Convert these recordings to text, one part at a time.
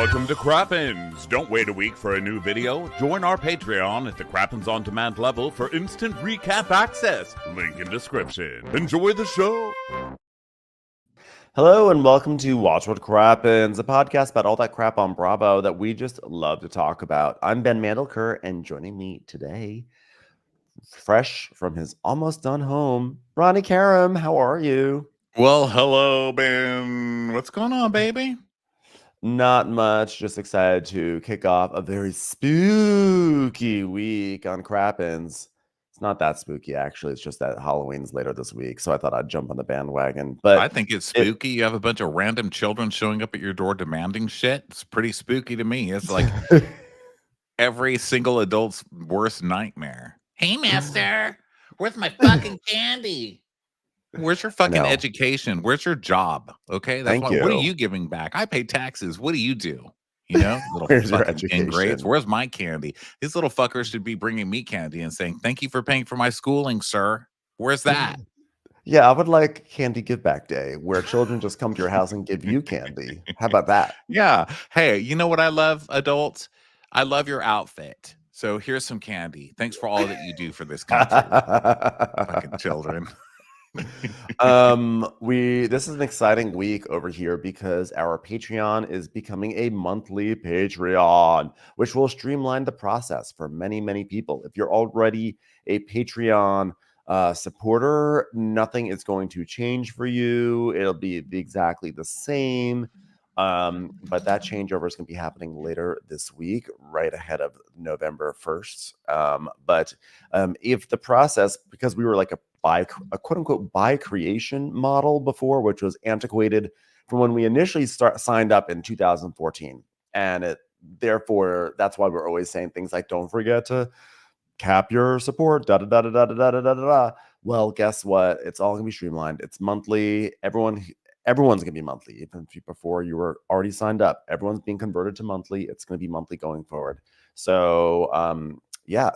Welcome to Crappens. Don't wait a week for a new video. Join our Patreon at the Crappens On Demand level for instant recap access. Link in description. Enjoy the show. Hello and welcome to Watch What Crappens, a podcast about all that crap on Bravo that we just love to talk about. I'm Ben Mandelker, and joining me today, fresh from his almost done home, Ronnie Karam. How are you? Well, hello, Ben. What's going on, baby? Not much. Just excited to kick off a very spooky week on Crappens. It's not that spooky, actually. It's just that Halloween's later this week, so I thought I'd jump on the bandwagon. But I think it's spooky. You have a bunch of random children showing up at your door demanding shit. It's pretty spooky to me. It's like every single adult's worst nightmare. Hey, mister, where's my fucking candy? Where's your fucking education? Where's your job? Okay, that's what are you giving back? I pay taxes. What do you do? You know, little fucking ingrates. Where's my candy? These little fuckers should be bringing me candy and saying, "Thank you for paying for my schooling, sir." Where's that? Yeah, I would like Candy Give Back Day, where children just come to your house and give you candy. How about that? Yeah. Hey, you know what I love, adults? I love your outfit. So here's some candy. Thanks for all that you do for this country. Fucking children. This is an exciting week over here because our Patreon is becoming a monthly Patreon, which will streamline the process for many people. If you're already a Patreon supporter, nothing is going to change for you. It'll be exactly the same. But that changeover is going to be happening later this week, right ahead of November 1st. If the process, because we were like a quote unquote buy creation model before, which was antiquated from when we initially signed up in 2014. And therefore, that's why we're always saying things like, don't forget to cap your support, da da da da da da da da da. Well, guess what? It's all gonna be streamlined. It's monthly. Everyone's gonna be monthly. Even if before you were already signed up, everyone's being converted to monthly. It's gonna be monthly going forward. So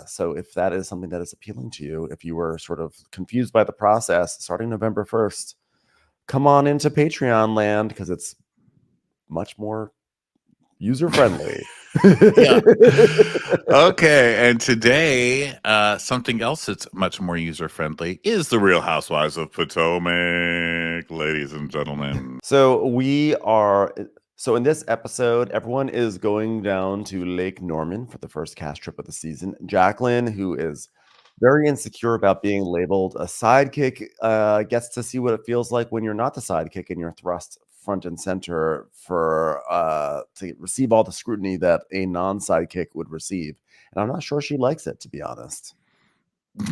so if that is something that is appealing to you, if you were sort of confused by the process, starting November 1st, come on into Patreon land because it's much more user-friendly. Yeah. Okay, and today, something else that's much more user-friendly is the Real Housewives of Potomac, ladies and gentlemen. So in this episode, everyone is going down to Lake Norman for the first cast trip of the season. Jacqueline, who is very insecure about being labeled a sidekick, gets to see what it feels like when you're not the sidekick and you're thrust front and center to receive all the scrutiny that a non-sidekick would receive. And I'm not sure she likes it, to be honest.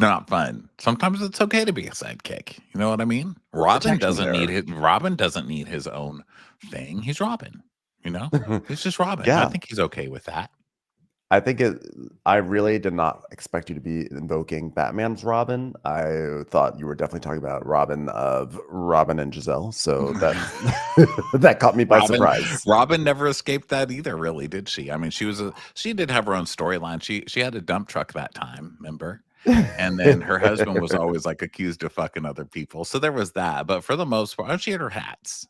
Not fun. Sometimes it's okay to be a sidekick. You know what I mean? Robin doesn't need his own thing. He's Robin. You know, he's just Robin. Yeah. I think he's okay with that. I really did not expect you to be invoking Batman's Robin. I thought you were definitely talking about Robin of Robin and Giselle. So that caught me by surprise. Robin never escaped that either, really, did she? I mean, she did have her own storyline. She had a dump truck that time, remember? And then her husband was always like accused of fucking other people. So there was that. But for the most part, she had her hats.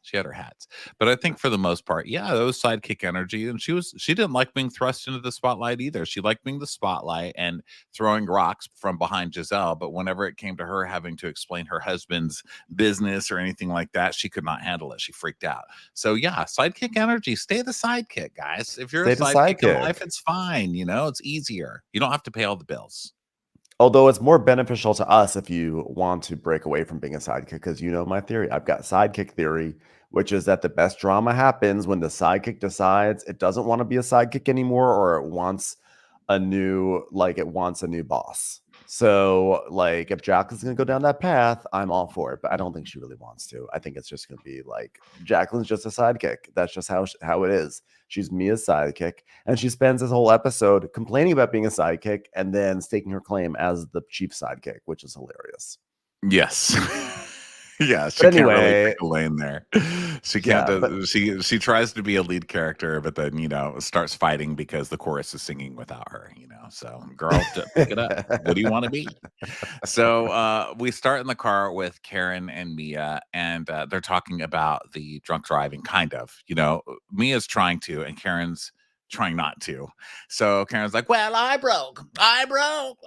But I think for the most part, yeah, that was sidekick energy. And she didn't like being thrust into the spotlight either. She liked being the spotlight and throwing rocks from behind Giselle. But whenever it came to her having to explain her husband's business or anything like that, she could not handle it. She freaked out. So yeah, sidekick energy. Stay the sidekick, guys. If you're a sidekick in life, it's fine. You know, it's easier. You don't have to pay all the bills. Although it's more beneficial to us if you want to break away from being a sidekick, because you know my theory. I've got sidekick theory, which is that the best drama happens when the sidekick decides it doesn't want to be a sidekick anymore, or it wants a new boss. So, like, if Jacqueline's going to go down that path, I'm all for it. But I don't think she really wants to. I think it's just going to be like, Jacqueline's just a sidekick. That's just how it is. She's Mia's sidekick. And she spends this whole episode complaining about being a sidekick and then staking her claim as the chief sidekick, which is hilarious. Yes. Yeah, But she can't really anyway, pick a lane there. She can't yeah, but do she tries to be a lead character, but then, starts fighting because the chorus is singing without her, So, girl, pick it up. What do you want to be? So, we start in the car with Karen and Mia, and they're talking about the drunk driving, kind of. Mia's trying to, and Karen's trying not to. So Karen's like, "Well, I broke,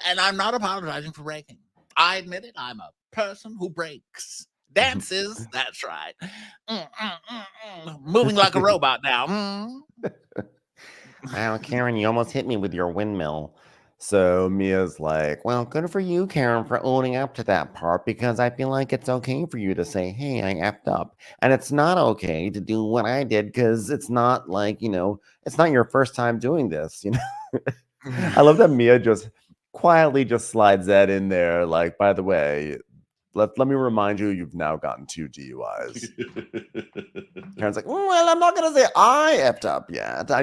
and I'm not apologizing for breaking. I admit it. I'm a person who breaks." Dances, that's right. Moving like a robot now. wow, Karen, you almost hit me with your windmill. So Mia's like, well, good for you, Karen, for owning up to that part because I feel like it's okay for you to say, hey, I effed up. And it's not okay to do what I did because it's not like, it's not your first time doing this, I love that Mia just quietly just slides that in there. Like, by the way, let me remind you, you've now gotten 2 DUIs. Karen's like, well, I'm not gonna say I effed up yet. I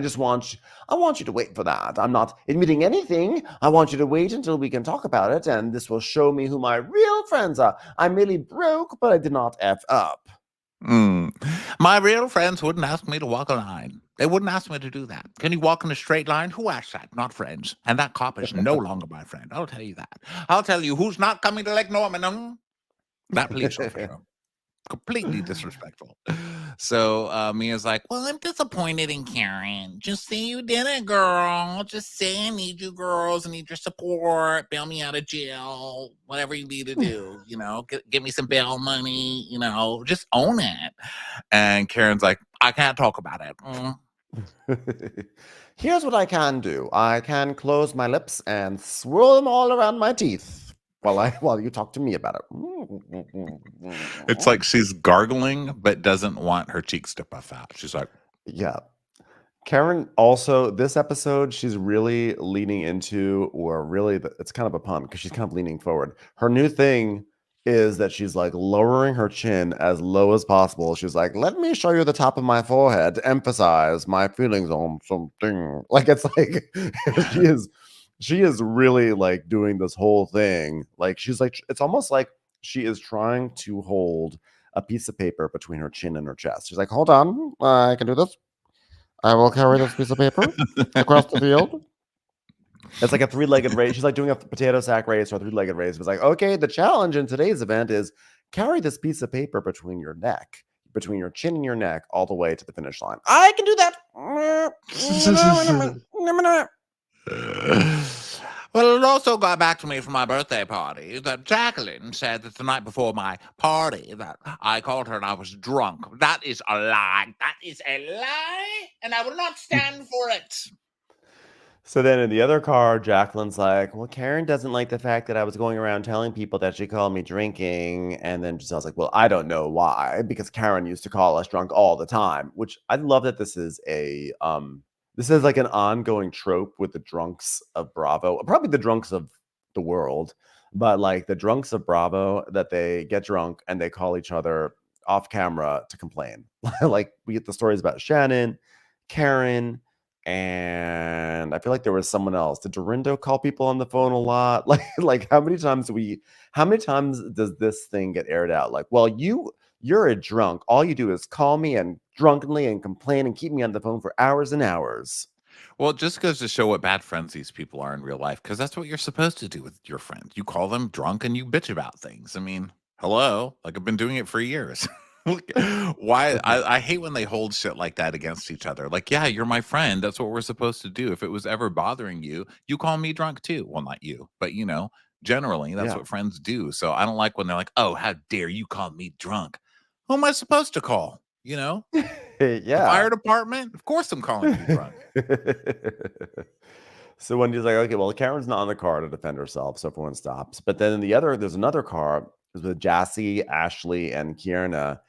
want you to wait for that. I'm not admitting anything. I want you to wait until we can talk about it, and this will show me who my real friends are. I merely broke, but I did not F up. My real friends wouldn't ask me to walk a line. They wouldn't ask me to do that. Can you walk in a straight line? Who asked that? Not friends. And that cop is no longer my friend. I'll tell you that. I'll tell you who's not coming to Lake Norman. That police officer. Completely disrespectful. So Mia's like, well, I'm disappointed in Karen. Just say you did it, girl. Just say I need you girls. I need your support. Bail me out of jail. Whatever you need to do. Give me some bail money. Just own it. And Karen's like, I can't talk about it. Here's what I can do. I can close my lips and swirl them all around my teeth while you talk to me about it. It's like she's gargling, but doesn't want her cheeks to puff out. She's like, yeah. Karen also, this episode, she's really leaning into, or really, it's kind of a pun because she's kind of leaning forward. Her new thing is that she's like lowering her chin as low as possible. She's like, let me show you the top of my forehead to emphasize my feelings on something. Like, it's like, she is really like doing this whole thing. Like, she's like, it's almost like she is trying to hold a piece of paper between her chin and her chest. She's like, hold on, I can do this. I will carry this piece of paper across the field. It's like a 3-legged race. She's like doing a potato sack race or a 3-legged race. It's like, okay, the challenge in today's event is carry this piece of paper between your chin and your neck, all the way to the finish line. I can do that. Well, it also got back to me from my birthday party that Jacqueline said that the night before my party that I called her and I was drunk. That is a lie. That is a lie, and I will not stand for it. So then in the other car, Jacqueline's like, well, Karen doesn't like the fact that I was going around telling people that she called me drinking. And then Giselle's like, well, I don't know why, because Karen used to call us drunk all the time, which I love that this is like an ongoing trope with the drunks of Bravo, probably the drunks of the world, but like the drunks of Bravo, that they get drunk and they call each other off camera to complain. Like we get the stories about Shannon, Karen, and I feel like there was someone else. Did Dorinda call people on the phone a lot? Like how many times does this thing get aired out? Like, well, you're a drunk. All you do is call me and drunkenly and complain and keep me on the phone for hours and hours. Well, it just goes to show what bad friends these people are in real life, because that's what you're supposed to do with your friends. You call them drunk and you bitch about things. I mean, hello, like I've been doing it for years. Why? I hate when they hold shit like that against each other. Like, yeah, you're my friend. That's what we're supposed to do. If it was ever bothering you, you call me drunk too. Well, not you, but generally that's Yeah. what friends do. So I don't like when they're like, oh, how dare you call me drunk? Who am I supposed to call? The Yeah. fire department? Of course I'm calling you drunk. So when he's like, okay, well, Karen's not in the car to defend herself, so everyone stops. But then there's another car. It's with Jassy, Ashley, and Kierna.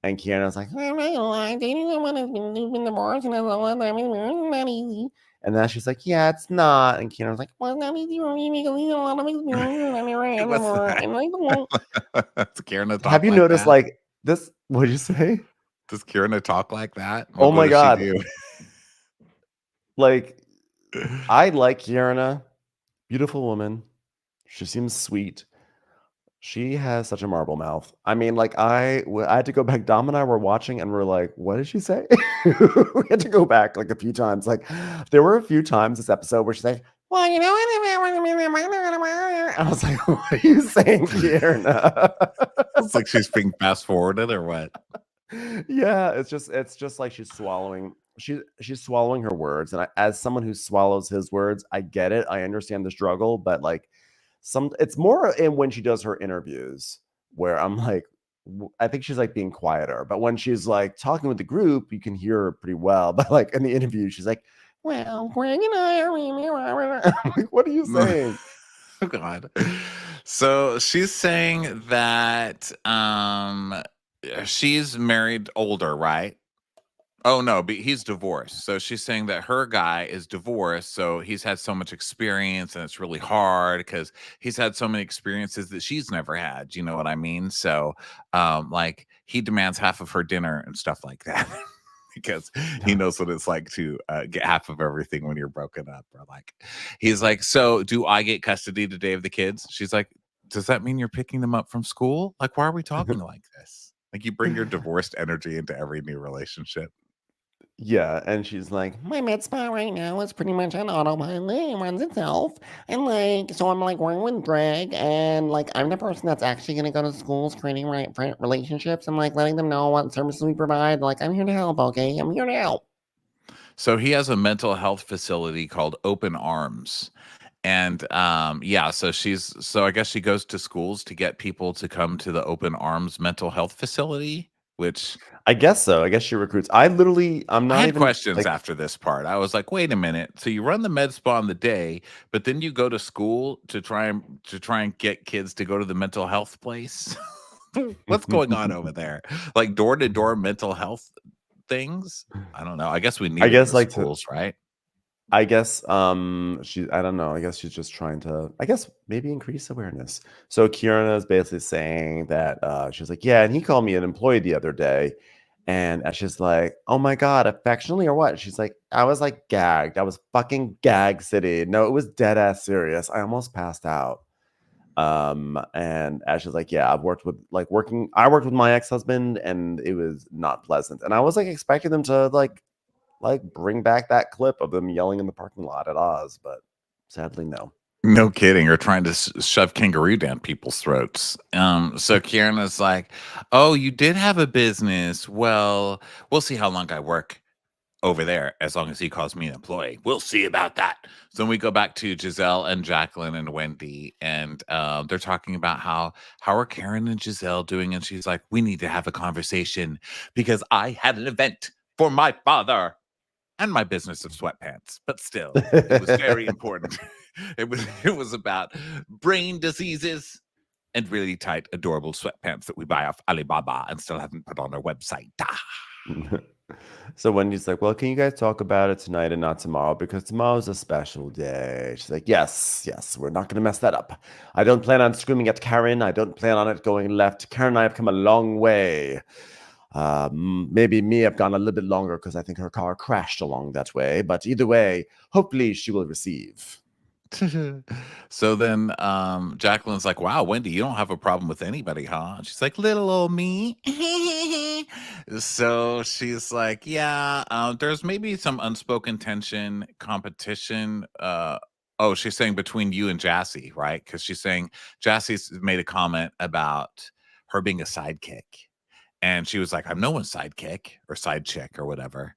And Kierna's like, I'm not gonna lie, dating someone has been divorced and it's not easy. And then she's like, yeah, it's not. And Kierna's like, well, it's not easy for me because we have a lot of experience. Does Kierna talk Have you like noticed that? like this? What'd you say? Does Kierna talk like that? Oh What my does she God. do? Like, I like Kierna. Beautiful woman. She seems sweet. She has such a marble mouth. I mean, like I had to go back. Dom and I were watching, and we're like, "What did she say?" We had to go back like a few times. Like there were a few times this episode where she's like, "Well, you know," I was like, "What are you saying, Kierna?" It's like she's being fast forwarded or what? Yeah, it's just like she's swallowing. She's swallowing her words, and as someone who swallows his words, I get it. I understand the struggle, but like it's more in when she does her interviews where I'm like, I think she's like being quieter, but when she's like talking with the group, you can hear her pretty well. But like in the interview, she's like, "Well, Greg and I are," I'm like, what are you saying? Oh God. So she's saying that she's married older, right? Oh no, but he's divorced. So she's saying that her guy is divorced, so he's had so much experience and it's really hard because he's had so many experiences that she's never had. You know what I mean? So like he demands half of her dinner and stuff like that. Because he knows what it's like to get half of everything when you're broken up. Or like, he's like, so do I get custody today of the kids? She's like, does that mean you're picking them up from school? Like, why are we talking like this? Like, you bring your divorced energy into every new relationship. Yeah, and she's like, "My med spa right now is pretty much on autopilot. It runs itself. And like, so I'm like working with Greg, and like, I'm the person that's actually going to go to schools creating relationships and like letting them know what services we provide. Like, I'm here to help, okay? I'm here to help." So he has a mental health facility called Open Arms. And yeah, so I guess she goes to schools to get people to come to the Open Arms mental health facility, which I guess so. I guess she recruits. I'm I not had even questions like, after this part. I was like, wait a minute. So you run the med spa on the day, but then you go to school to try and get kids to go to the mental health place. What's going on over there? Like door to door mental health things? I don't know. I guess we I need it in guess the like to schools, right? I guess I don't know. I guess she's just trying to maybe increase awareness. So Kierna is basically saying that she's like, "Yeah, and he called me an employee the other day." And she's like, "Oh my god, affectionately or what?" She's like, "I was like gagged. I was fucking gag city. No, it was dead ass serious. I almost passed out." And Ashley's like, "Yeah, I worked with my ex-husband and it was not pleasant." And I was like expecting them to bring back that clip of them yelling in the parking lot at Oz, but sadly no. No kidding. Or trying to shove kangaroo down people's throats. So Kieran's like, oh, you did have a business. Well, we'll see how long I work over there as long as he calls me an employee. We'll see about that. So then we go back to Giselle and Jacqueline and Wendy, and they're talking about how are Karen and Giselle doing, and she's like, we need to have a conversation because I had an event for my father and my business of sweatpants, but still it was very important. It was about brain diseases and really tight adorable sweatpants that we buy off Alibaba and still haven't put on our website. So Wendy's like, "Well, can you guys talk about it tonight and not tomorrow? Because tomorrow's a special day." She's like, "Yes, yes, we're not going to mess that up. I don't plan on screaming at Karen. I don't plan on it going left. Karen and I have come a long way. Maybe me have gone a little bit longer because I think her car crashed along that way. But either way, hopefully she will receive." So then Jacqueline's like, wow, Wendy, you don't have a problem with anybody, huh? And she's like, little old me. So she's like, yeah, there's maybe some unspoken tension, competition. Oh, she's saying between you and Jassy, right? Because she's saying Jassy's made a comment about her being a sidekick. And she was like, I'm no one's sidekick or side chick or whatever.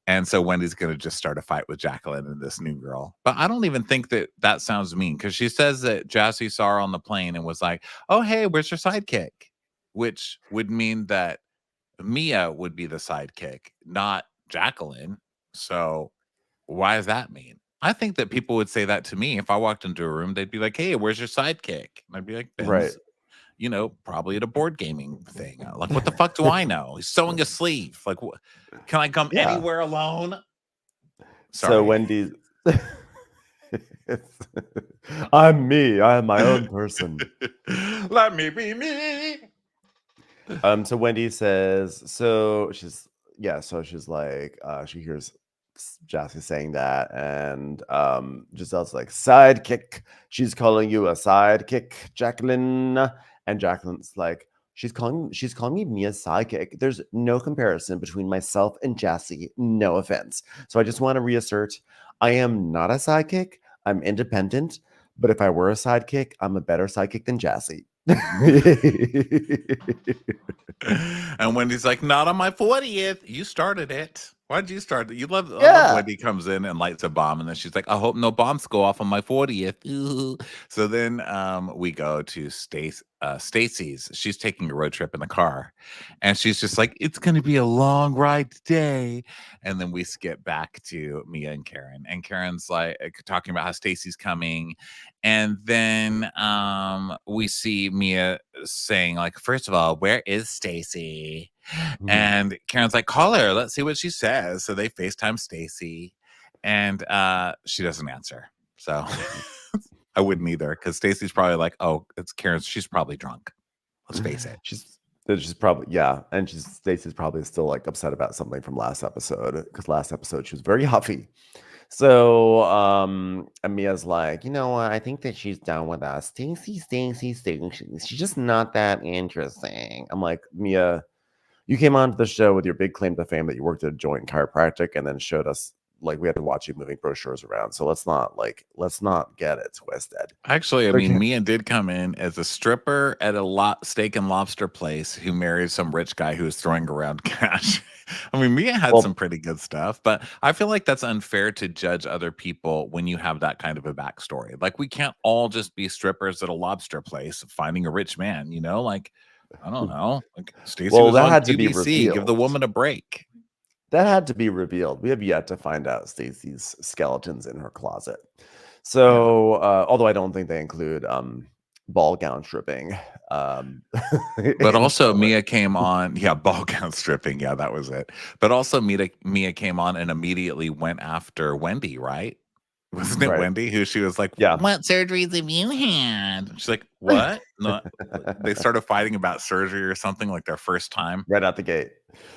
And so Wendy's going to just start a fight with Jacqueline and this new girl. But I don't even think that sounds mean because she says that Jassy saw her on the plane and was like, oh, hey, where's your sidekick? Which would mean that Mia would be the sidekick, not Jacqueline. So why does that mean? I think that people would say that to me if I walked into a room. They'd be like, hey, where's your sidekick? And I'd be like, Right. Ben's, probably at a board gaming thing. Like, what the fuck do I know? He's sewing a sleeve. Like, can I come Yeah. anywhere alone? So Sorry. Wendy's. I'm me. I am my own person. Let me be me. So Wendy says, so she's like, she hears Jassy saying that, and Giselle's like, sidekick. She's calling you a sidekick, Jacqueline. And Jacqueline's like, she's calling me Mia's sidekick. There's no comparison between myself and Jessie. No offense. So I just want to reassert, I am not a sidekick. I'm independent. But if I were a sidekick, I'm a better sidekick than Jessie. And Wendy's like, not on my 40th. You started it. Why'd you start it? I love Yeah. Wendy comes in and lights a bomb, and then she's like, I hope no bombs go off on my 40th. Ooh. So then we go to Stacy's. She's taking a road trip in the car, and she's just like, it's gonna be a long ride today. And then we skip back to Mia and Karen, and Karen's like talking about how Stacy's coming. And then we see Mia saying, like, first of all, where is Stacy? And Karen's like, call her. Let's see what she says. So they FaceTime Stacy, and she doesn't answer. So I wouldn't either, because Stacy's probably like, oh, it's Karen. She's probably drunk. Let's face it. She's probably, yeah. And Stacy's probably still like upset about something from last episode, because last episode she was very huffy. So Mia's like, you know what? I think that she's done with us. Stacy. She's just not that interesting. I'm like, Mia, you came onto the show with your big claim to fame that you worked at a joint chiropractic, and then showed us, like, we had to watch you moving brochures around. So let's not get it twisted. Actually, I mean, Mia did come in as a stripper at a steak and lobster place who married some rich guy who was throwing around cash. I mean, Mia had some pretty good stuff, but I feel like that's unfair to judge other people when you have that kind of a backstory. Like, we can't all just be strippers at a lobster place finding a rich man, you know? Like, I don't know. Like, Stacey was that on had to be QVC. Give the woman a break. That had to be revealed. We have yet to find out Stacey's skeletons in her closet. So, although I don't think they include ball gown stripping. But also Mia came on. Yeah, ball gown stripping. Yeah, that was it. But also Mia came on and immediately went after Wendy, right? Wasn't it Wendy who she was like, what surgeries have you had? She's like, what? No. They started fighting about surgery or something, like their first time. Right out the gate.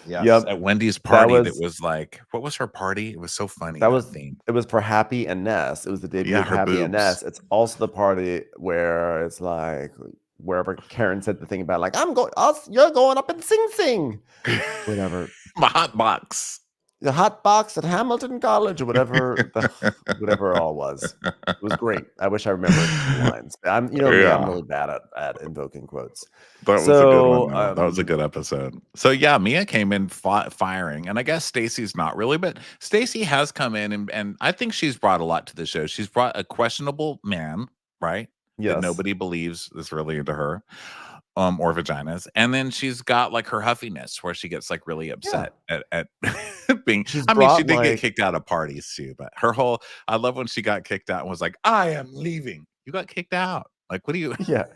Yes. Yep. At Wendy's party that was like, what was her party? It was so funny. It was for Happy and Ness. It was the debut of Happy and Ness. It's also the party where it's like, wherever Karen said the thing about, like, you're going up in Sing Sing. Whatever. My hot box. The hot box at Hamilton College, or whatever it all was. It was great. I wish I remembered the lines. I'm really bad at invoking quotes. That was a good one. That was a good episode. So yeah, Mia came in firing, and I guess Stacey's not really, but Stacey has come in, and I think she's brought a lot to the show. She's brought a questionable man, right? Yes. That nobody believes is really into her. Or vaginas, and then she's got like her huffiness where she gets like really upset at being. She did get kicked out of parties too, but I love when she got kicked out and was like, I am leaving. You got kicked out. Like, what do you? Yeah,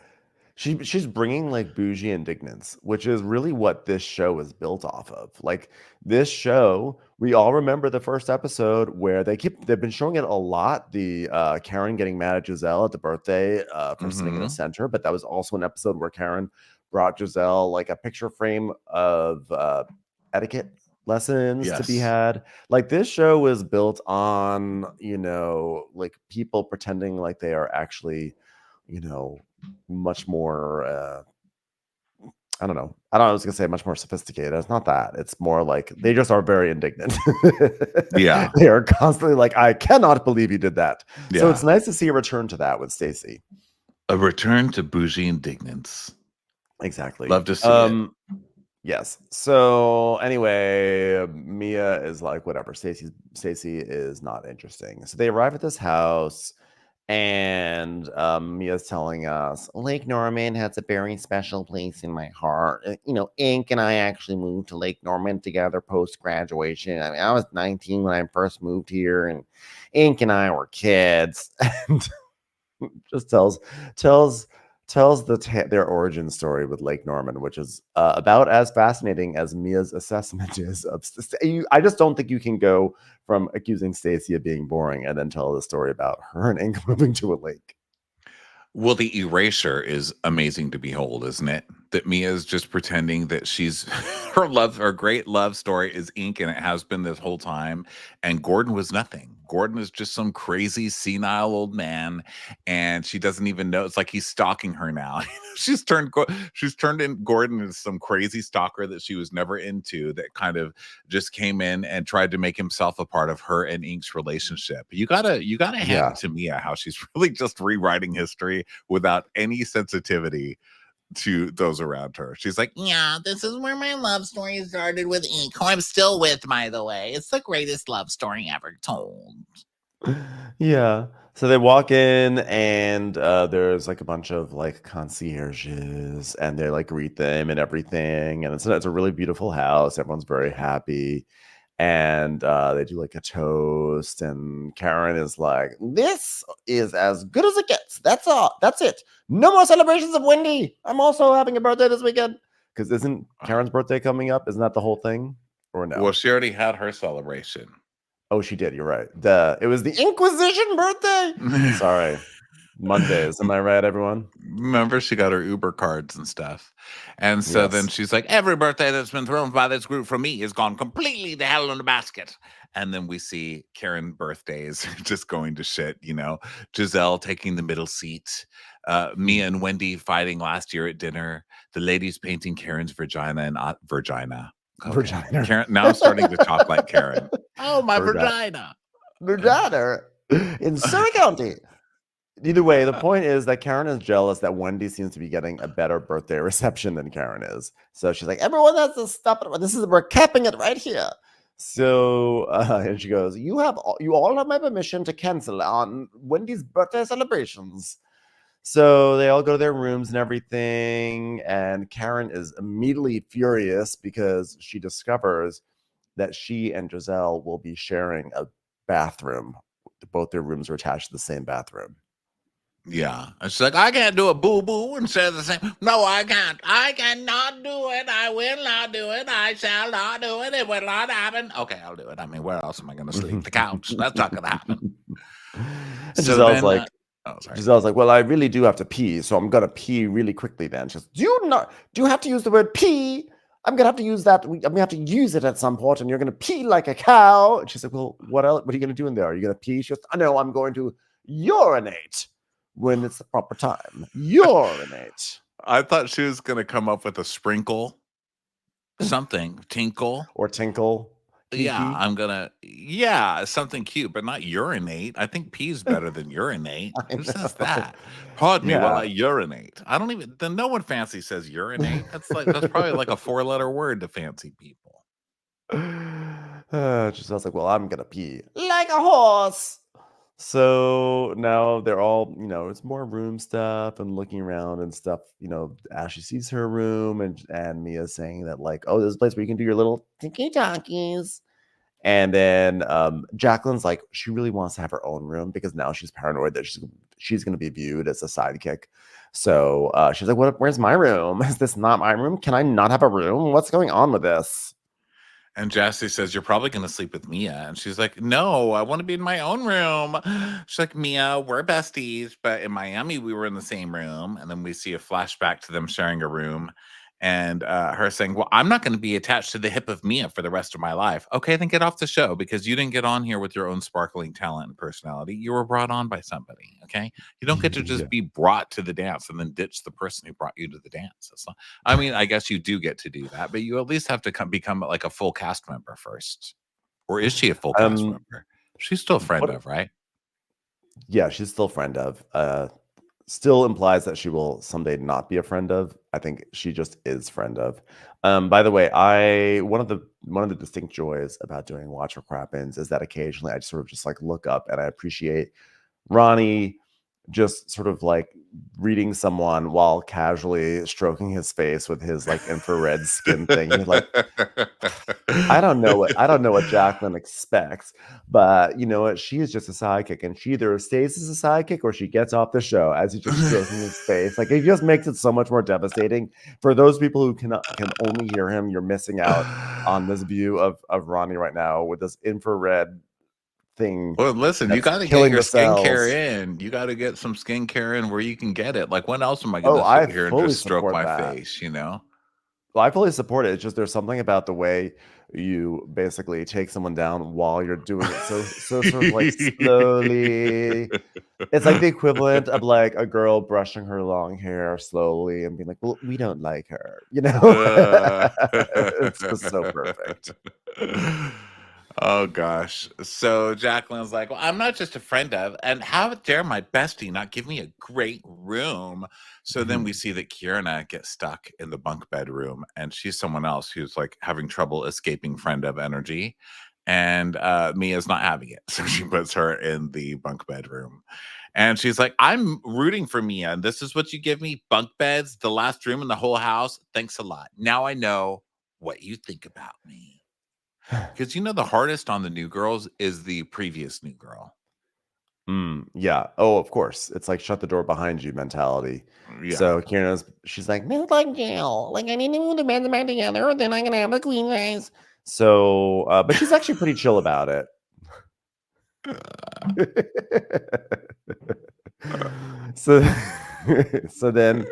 she's bringing like bougie indignance, which is really what this show is built off of. Like, this show, we all remember the first episode where they've been showing it a lot. The Karen getting mad at Giselle at the birthday for sitting in the center, but that was also an episode where Karen brought Giselle like a picture frame of etiquette lessons to be had. Like, this show was built on, like, people pretending like they are actually, much more I don't know. I was gonna say much more sophisticated. It's not that. It's more like they just are very indignant. Yeah. They are constantly like, I cannot believe you did that. Yeah. So it's nice to see a return to that with Stacey. A return to bougie indignance. Exactly. Love to see it. Yes. So anyway, Mia is like, whatever. Stacey is not interesting. So they arrive at this house. And Mia's telling us, Lake Norman has a very special place in my heart. Ink and I actually moved to Lake Norman together post-graduation. I mean, I was 19 when I first moved here, and Ink and I were kids. And just tells their origin story with Lake Norman, which is about as fascinating as Mia's assessment is of. I just don't think you can go from accusing Stacey of being boring and then tell the story about her and Ink moving to a lake. Well, the erasure is amazing to behold, isn't it? that Mia is just pretending that she's her great love story is ink, and it has been this whole time. And Gordon was nothing. Gordon is just some crazy senile old man, and she doesn't even know. It's like he's stalking her now. she's turned in Gordon into some crazy stalker that she was never into, that kind of just came in and tried to make himself a part of her and Ink's relationship. You gotta hand it to Mia how she's really just rewriting history without any sensitivity to those around her. She's like, yeah, this is where my love story started with Ink, who I'm still with, by the way. It's the greatest love story ever told. Yeah. So they walk in, and there's like a bunch of like concierges, and they like greet them and everything. And it's a really beautiful house. Everyone's very happy. And they do like a toast, and Karen is like, "This is as good as it gets. That's all. That's it. No more celebrations of Wendy. I'm also having a birthday this weekend." Because isn't Karen's birthday coming up? Isn't that the whole thing? Or no? well, she already had her celebration. Oh, she did. You're right. It was the Inquisition birthday. Sorry. Mondays. Am I right, everyone? Remember, she got her Uber cards and stuff. And so then she's like, every birthday that's been thrown by this group from me has gone completely to hell in a basket. And then we see Karen birthdays just going to shit, Giselle taking the middle seat. Mia and Wendy fighting last year at dinner. The ladies painting Karen's vagina and vagina. Okay. Vagina. Karen, now I'm starting to talk like Karen. Oh, my vagina. Vagina in Surrey County. Either way, the point is that Karen is jealous that Wendy seems to be getting a better birthday reception than Karen is. So she's like, everyone has to stop it. We're capping it right here. So and she goes, you all have my permission to cancel on Wendy's birthday celebrations. So they all go to their rooms and everything. And Karen is immediately furious because she discovers that she and Giselle will be sharing a bathroom. Both their rooms are attached to the same bathroom. Yeah. And she's like, I can't do a boo-boo and say the same. No, I can't. I cannot do it. I will not do it. I shall not do it. It will not happen. Okay, I'll do it. I mean, where else am I going to sleep? The couch. That's not going to happen. And Giselle's like, Giselle's like, well, I really do have to pee, so I'm going to pee really quickly then. She goes, do you have to use the word pee? I'm going to have to use that. I'm going to have to use it at some point, and you're going to pee like a cow. And she's like, well, what else? What are you going to do in there? Are you going to pee? She goes, no, I'm going to urinate when it's the proper time. Urinate. I thought she was going to come up with a sprinkle, something, tinkle. Or tinkle. Kiki. Yeah, something cute, but not urinate. I think pee's better than urinate. Who says that? Pardon me while I urinate. No one fancy says urinate. That's probably like a 4-letter word to fancy people. Just I was like, well, I'm going to pee like a horse. So now they're all, it's more room stuff and looking around and stuff. Ashley sees her room, and Mia's saying that like, oh, there's a place where you can do your little tinky talkies. And then Jacqueline's like, she really wants to have her own room because now she's paranoid that she's going to be viewed as a sidekick. So she's like, where's my room? Is this not my room? Can I not have a room? What's going on with this? And Jassy says, you're probably going to sleep with Mia. And she's like, no, I want to be in my own room. She's like, Mia, we're besties. But in Miami, we were in the same room. And then we see a flashback to them sharing a room. And her saying, well, I'm not going to be attached to the hip of Mia for the rest of my life. Okay, then get off the show because you didn't get on here with your own sparkling talent and personality. You were brought on by somebody, okay? You don't get to just be brought to the dance and then ditch the person who brought you to the dance. I guess you do get to do that, but you at least have to become like a full cast member first. Or is she a full cast member? She's still a friend of, right? Yeah, she's still a friend of. Still implies that she will someday not be a friend of. I think she just is friend of. By the way, one of the distinct joys about doing Watch for Crappens is that occasionally I sort of just like look up and I appreciate Ronnie just sort of like reading someone while casually stroking his face with his like infrared skin thing. He's like, I don't know what Jacqueline expects, but you know what? She is just a sidekick, and she either stays as a sidekick or she gets off the show as he's just stroking his face. Like, it just makes it so much more devastating for those people who can only hear him. You're missing out on this view of Ronnie right now with this infrared thing. Well, listen, you That's got to get killing your the cells. skincare in. You got to get some skincare in where you can get it. Like, when else am I going Oh, to I sit here and fully just stroke support my that. face, you know? Well, I fully support it. It's just there's something about the way you basically take someone down while you're doing it so sort of like slowly. It's like the equivalent of like a girl brushing her long hair slowly and being like, "Well, we don't like her," you know? It's just so perfect. Oh gosh. So Jacqueline's like, well, I'm not just a friend of, and how dare my bestie not give me a great room? So then we see that Kierna gets stuck in the bunk bedroom, and she's someone else who's like having trouble escaping friend of energy. And Mia's not having it. So she puts her in the bunk bedroom. And she's like, I'm rooting for Mia. And this is what you give me? Bunk beds, the last room in the whole house. Thanks a lot. Now I know what you think about me. Because the hardest on the new girls is the previous new girl. Yeah. Oh, of course. It's like shut the door behind you mentality. Yeah. So she's like, "Man, like jail. Like I need to move the beds back together, or then I'm gonna have a queen size." So, but she's actually pretty chill about it. So, so then,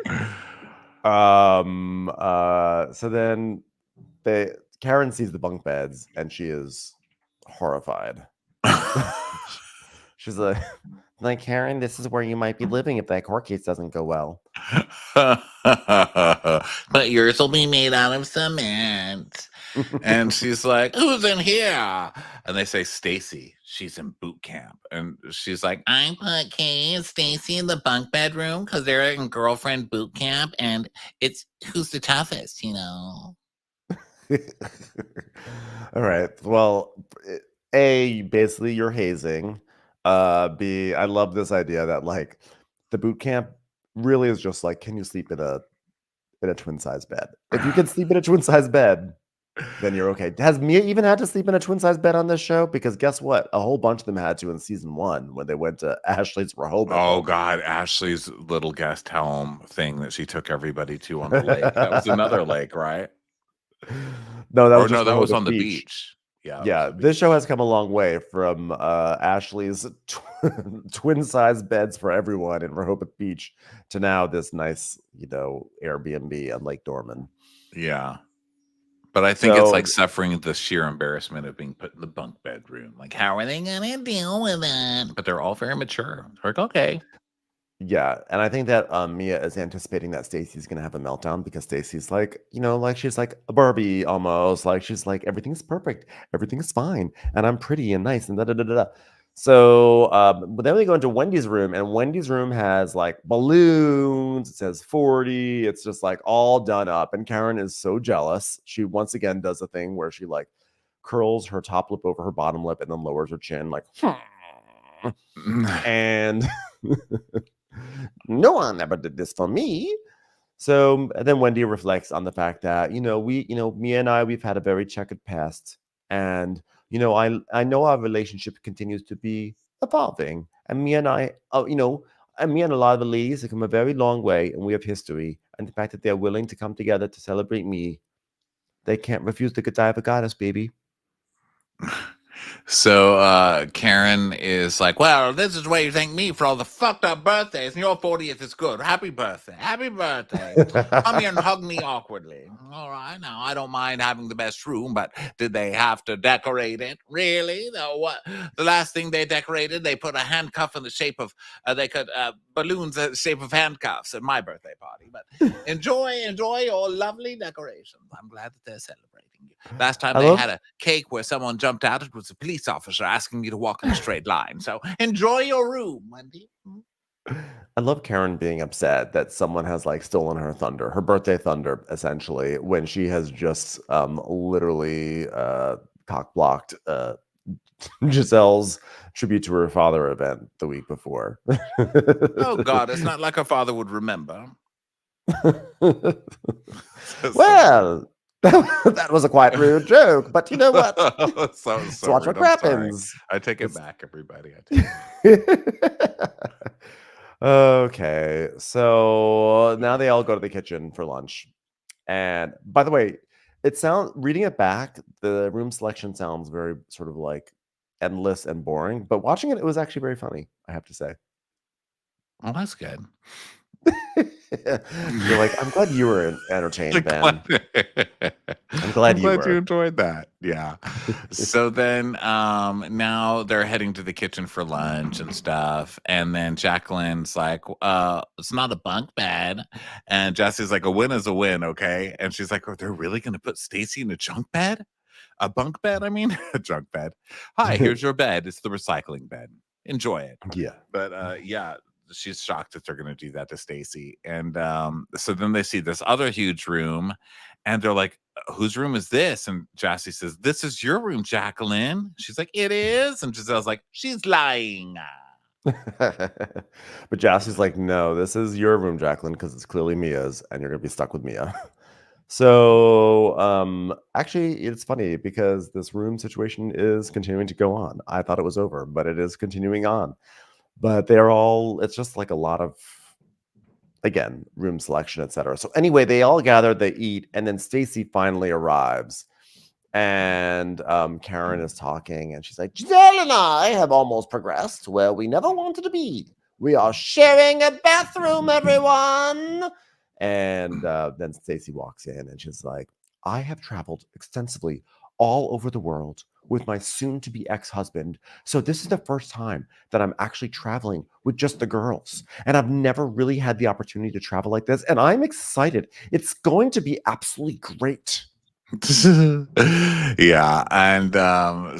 Karen sees the bunk beds and she is horrified. She's like, Karen, this is where you might be living if that court case doesn't go well. But yours will be made out of cement. And she's like, who's in here? And they say, Stacy, she's in boot camp. And she's like, I put Kay and Stacy in the bunk bedroom because they're in girlfriend boot camp, and it's who's the toughest, All right. Well, A, basically you're hazing. B, I love this idea that like the boot camp really is just like, can you sleep in a twin size bed? If you can sleep in a twin size bed, then you're okay. Has Mia even had to sleep in a twin size bed on this show? Because guess what? A whole bunch of them had to in season 1 when they went to Ashley's Rehoboth. oh God, Ashley's little guest home thing that she took everybody to on the lake. That was another lake, right? No, that was no, just that was Rehoboth on the Beach. beach. Yeah. Yeah, this show has come a long way from Ashley's twin size beds for everyone in Rehoboth Beach to now this nice, Airbnb on Lake Norman. Yeah. But I think it's like suffering the sheer embarrassment of being put in the bunk bedroom. Like, how are they going to deal with it? But they're all very mature. They're like, okay. Yeah, and I think that Mia is anticipating that Stacy's gonna have a meltdown because Stacy's like, like she's like a Barbie almost. Like she's like, everything's perfect, everything's fine, and I'm pretty and nice and da da da da. So, but then we go into Wendy's room, and Wendy's room has like balloons. It says 40. It's just like all done up, and Karen is so jealous. She once again does a thing where she like curls her top lip over her bottom lip and then lowers her chin, like, and. No one ever did this for me. So then Wendy reflects on the fact that, Mia and I, we've had a very checkered past. And, I know our relationship continues to be evolving. And Mia and I, and me and a lot of the ladies have come a very long way and we have history. And the fact that they're willing to come together to celebrate me, they can't refuse the good die of a goddess, baby. So Karen is like, well, this is where you thank me for all the fucked up birthdays, and your 40th is good. Happy birthday. Happy birthday. Come here and hug me awkwardly. All right, now I don't mind having the best room, but did they have to decorate it? Really? The last thing they decorated, they put a handcuff in the shape of balloons in the shape of handcuffs at my birthday party. But enjoy your lovely decorations. I'm glad that they're celebrating you. Last time they had a cake where someone jumped out, it was a police officer asking me to walk in a straight line. So enjoy your room, Wendy. I love Karen being upset that someone has like stolen her thunder, her birthday thunder, essentially, when she has just literally cock blocked Giselle's tribute to her father event the week before. Oh God, it's not like her father would remember. Well, that was a quite rude joke, but you know what? so watch what Crappens. I take it back, everybody. Okay, so now they all go to the kitchen for lunch. And by the way, reading it back, the room selection sounds very sort of like endless and boring. But watching it, it was actually very funny, I have to say. Well, that's good. You're like, I'm glad you were entertained, Ben. I'm I'm glad you glad you were. enjoyed that. Yeah. So then now they're heading to the kitchen for lunch and stuff. And then Jacqueline's like, it's not a bunk bed. And Jesse's like, a win is a win, okay? And she's like, oh, they're really gonna put Stacy in a junk bed? A bunk bed, I mean, a junk bed. Hi, here's your bed. It's the recycling bed. Enjoy it. Yeah. But yeah, she's shocked that they're going to do that to Stacy. And so then they see this other huge room and they're like, whose room is this? And Jassy says, this is your room, Jacqueline. She's like, it is. And Giselle's like, she's lying. But Jassy's like, no, this is your room, Jacqueline, because it's clearly Mia's, and you're gonna be stuck with Mia. So actually, it's funny because this room situation is continuing to go on. I thought it was over, but it is continuing on. But they're all, it's just like a lot of, again, room selection, etc. So anyway, they all gather, they eat, and then Stacy finally arrives. And Karen is talking, and she's like, Giselle and I have almost progressed where we never wanted to be. We are sharing a bathroom, everyone. And then Stacy walks in, and she's like, I have traveled extensively all over the world with my soon-to-be ex-husband. So this is the first time that I'm actually traveling with just the girls. And I've never really had the opportunity to travel like this. And I'm excited. It's going to be absolutely great. Yeah, and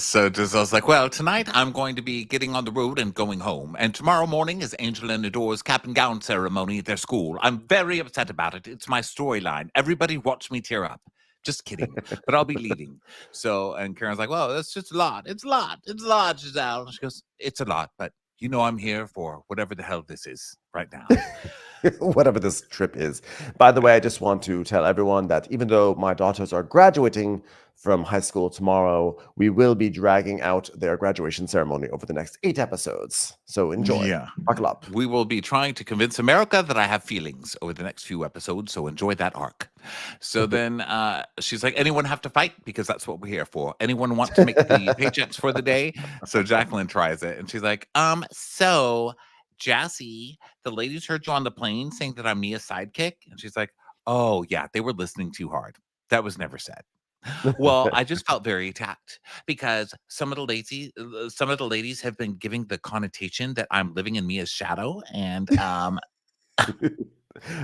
so Giselle's like, well, tonight I'm going to be getting on the road and going home, and tomorrow morning is Angel and Adore's cap and gown ceremony at their school. I'm very upset about it. It's my storyline. Everybody watch me tear up. Just kidding, but I'll be leaving. So, and Karen's like, well, that's just a lot. It's a lot. It's a lot, Giselle. And she goes, it's a lot, but you know I'm here for whatever the hell this is right now. Whatever this trip is. By the way, I just want to tell everyone that even though my daughters are graduating from high school tomorrow, we will be dragging out their graduation ceremony over the next 8 episodes. So enjoy. Yeah. Buckle up. We will be trying to convince America that I have feelings over the next few episodes, so enjoy that arc. So then she's like, anyone have to fight? Because that's what we're here for. Anyone want to make the paychecks for the day? So Jacqueline tries it, and she's like, so Jassy, the ladies heard you on the plane saying that I'm Mia's sidekick? And she's like, oh, yeah, they were listening too hard. That was never said. Well, I just felt very attacked because some of the ladies have been giving the connotation that I'm living in Mia's shadow, and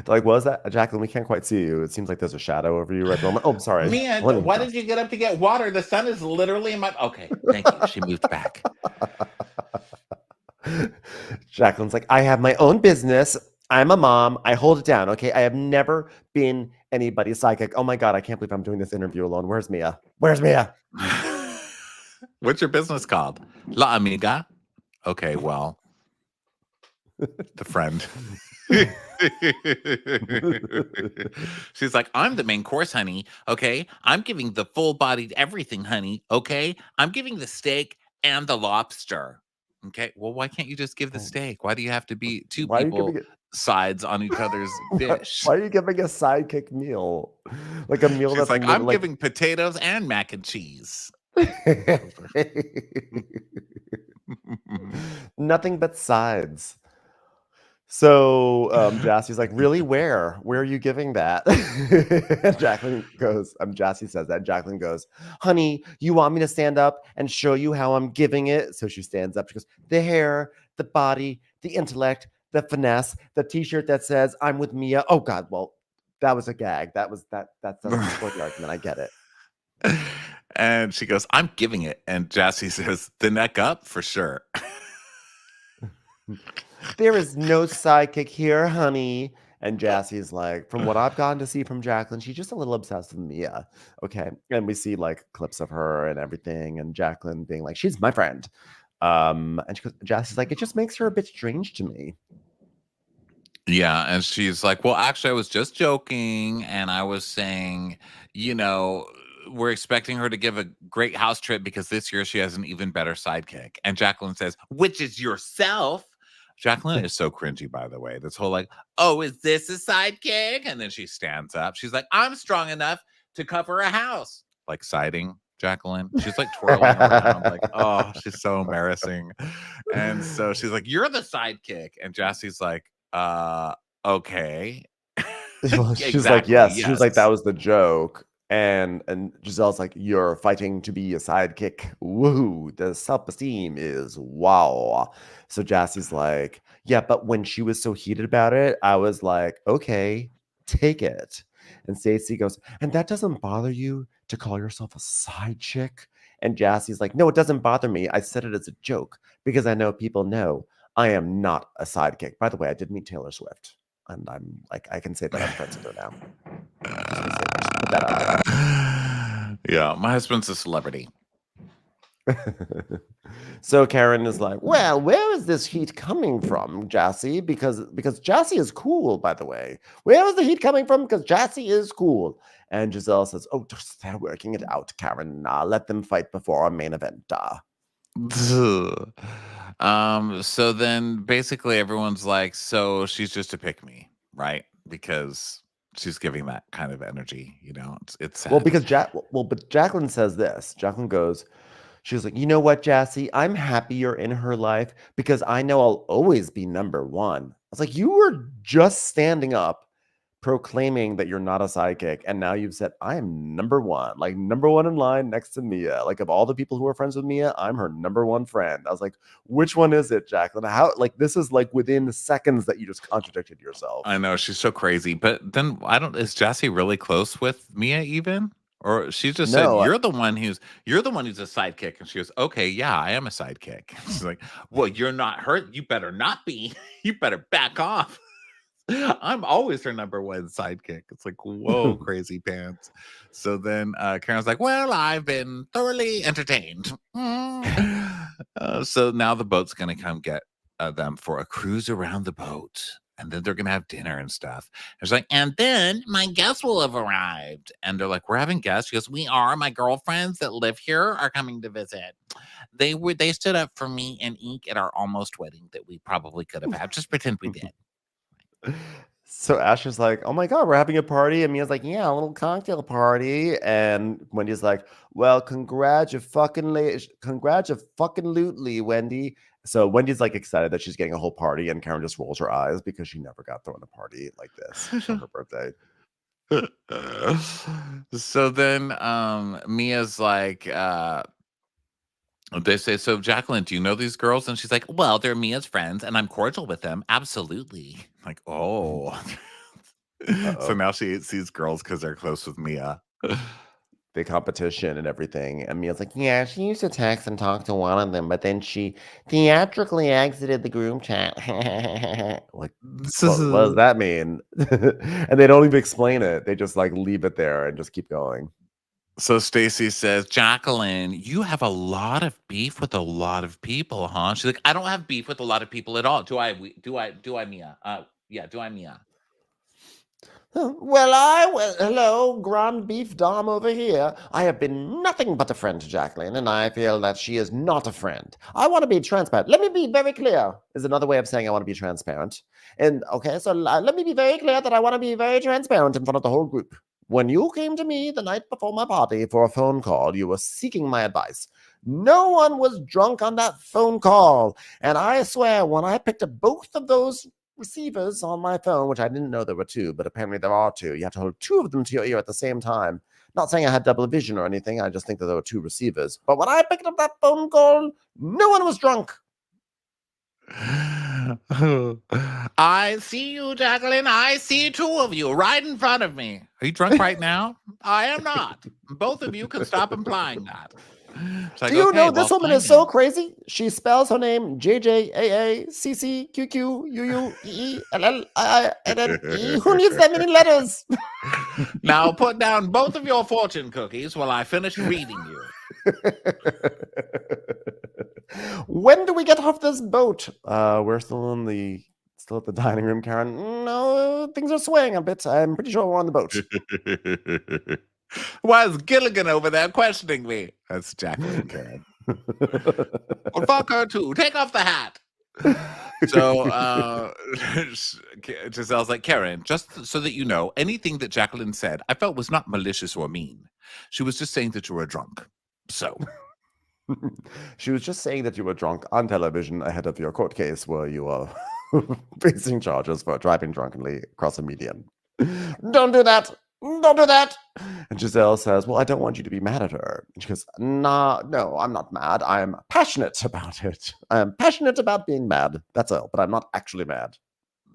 Like, what was that? Jacqueline, we can't quite see you. It seems like there's a shadow over you right now. Oh, I'm sorry. Mia, Let me why adjust. did you get up to get water? The sun is literally in my. Okay, thank you. She moved back. Jacqueline's like, I have my own business. I'm a mom. I hold it down. Okay. I have never been anybody's sidekick. Oh my God. I can't believe I'm doing this interview alone. Where's Mia? Where's Mia? What's your business called? La Amiga. Okay, well, the friend. She's like, I'm the main course, honey. Okay. I'm giving the full bodied everything, honey. Okay. I'm giving the steak and the lobster. Okay. Well, why can't you just give the steak? Why do you have to be two Why are you people giving it? sides on each other's dish? Why are you giving a sidekick meal? Like a meal She's that's like, I'm giving potatoes and mac and cheese. Nothing but sides. So Jassy's like, really? Where are you giving that? And Jacqueline goes, Jassy says that. Jacqueline goes, honey, you want me to stand up and show you how I'm giving it? So she stands up. She goes, the hair, the body, the intellect, the finesse, the t-shirt that says I'm with Mia. Oh God, well, that was a gag. That doesn't support the argument. I get it. And she goes, I'm giving it. And Jassy says, the neck up for sure. There is no sidekick here, honey. And Jassy's like, from what I've gotten to see from Jacqueline, she's just a little obsessed with Mia. Okay. And we see like clips of her and everything, and Jacqueline being like, she's my friend. And she goes, Jassy's like, it just makes her a bit strange to me. Yeah. And she's like, well, actually, I was just joking. And I was saying, we're expecting her to give a great house trip because this year she has an even better sidekick. And Jacqueline says, which is yourself. Jacqueline is so cringy, by the way. This whole like, oh, is this a sidekick? And then she stands up. She's like, I'm strong enough to cover a house. Like siding. Jacqueline. She's like twirling around, like, oh, she's so embarrassing. And so she's like, "You're the sidekick," and Jassie's like, okay. Well, she's like, Exactly. yes. She was like, that Yes. was the joke. And Giselle's like, you're fighting to be a sidekick. Woohoo. The self-esteem is wow. So Jassie's like, yeah, but when she was so heated about it, I was like, okay, take it. And Stacey goes, and that doesn't bother you to call yourself a side chick? And Jassie's like, no, it doesn't bother me. I said it as a joke because I know people know I am not a sidekick. By the way, I did meet Taylor Swift. And I'm like, I can say that I'm friends with her now. Just put that out Yeah, my husband's a celebrity. there. So Karen is like, well, where is this heat coming from, Jassie? Because Jassie is cool, by the way. Where is the heat coming from? Because Jassie is cool. And Giselle says, oh, just they're working it out, Karen. Let them fight before our main event. So then basically everyone's like, so she's just a pick me, right? Because she's giving that kind of energy, it's sad. Well, because but Jacqueline says this. Jacqueline goes, she's like, you know what, Jassie? I'm happy you're in her life because I know I'll always be number one. I was like, you were just standing up, proclaiming that you're not a sidekick, and now you've said, I am number one, like number one in line next to Mia. Like of all the people who are friends with Mia, I'm her number one friend. I was like, which one is it, Jacqueline? How, like, this is like within seconds that you just contradicted yourself. I know, she's so crazy. But then is Jassie really close with Mia even? Or she just said, you're the one who's a sidekick. And she goes, okay, yeah, I am a sidekick. She's like, well, you're not her. You better not be. You better back off. I'm always her number one sidekick. It's like, whoa, crazy pants. So then Karen's like, well, I've been thoroughly entertained. So now the boat's going to come get them for a cruise around the boat. And then they're going to have dinner and stuff. And she's like, and then my guests will have arrived. And they're like, we're having guests. She goes, we are. My girlfriends that live here are coming to visit. They stood up for me and Ink at our almost wedding that we probably could have had. Just pretend we did. So Asher's like, oh my God, we're having a party. And Mia's like, yeah, a little cocktail party. And Wendy's like, well, congratulatingly, Wendy. So Wendy's like excited that she's getting a whole party, and Karen just rolls her eyes because she never got thrown a party like this for her birthday. So then Mia's like, they say, so Jacqueline, do you know these girls? And she's like, well, they're Mia's friends and I'm cordial with them. Absolutely. Like, oh. So now she sees girls because they're close with Mia. Big competition and everything. And Mia's like, yeah, she used to text and talk to one of them, but then she theatrically exited the group chat. Like, what does that mean? And they don't even explain it. They just like leave it there and just keep going. So Stacey says, Jacqueline, you have a lot of beef with a lot of people, huh? She's like, I don't have beef with a lot of people at all. Do I, Mia? Yeah, do I, Mia? Well, hello, Grand Beef Dom over here. I have been nothing but a friend to Jacqueline, and I feel that she is not a friend. I want to be transparent. Let me be very clear, is another way of saying I want to be transparent. And okay, so let me be very clear that I want to be very transparent in front of the whole group. When you came to me the night before my party for a phone call, you were seeking my advice. No one was drunk on that phone call. And I swear, when I picked up both of those receivers on my phone, which I didn't know there were two, but apparently there are two. You have to hold two of them to your ear at the same time. Not saying I had double vision or anything. I just think that there were two receivers. But when I picked up that phone call, no one was drunk. I see you, Jacqueline. I see two of you right in front of me. Are you drunk right now? I am not. Both of you can stop implying that. Like, do you know this woman is so crazy? She spells her name JJAACCQQUUEELLINNE. Who needs that many letters? Now put down both of your fortune cookies while I finish reading you. When do we get off this boat? We're still at the dining room, Karen. No, things are swaying a bit. I'm pretty sure we're on the boat. Why is Gilligan over there questioning me? That's Jacqueline, Karen. Well, fuck her too. Take off the hat. So Giselle's like, Karen, just so that you know, anything that Jacqueline said, I felt was not malicious or mean. She was just saying that you were drunk. So She was just saying that you were drunk on television ahead of your court case where you were facing charges for driving drunkenly across a median. Don't do that. Don't do that. And Giselle says, well, I don't want you to be mad at her. And she goes, nah, no, I'm not mad. I'm passionate about it. I'm passionate about being mad. That's all. But I'm not actually mad.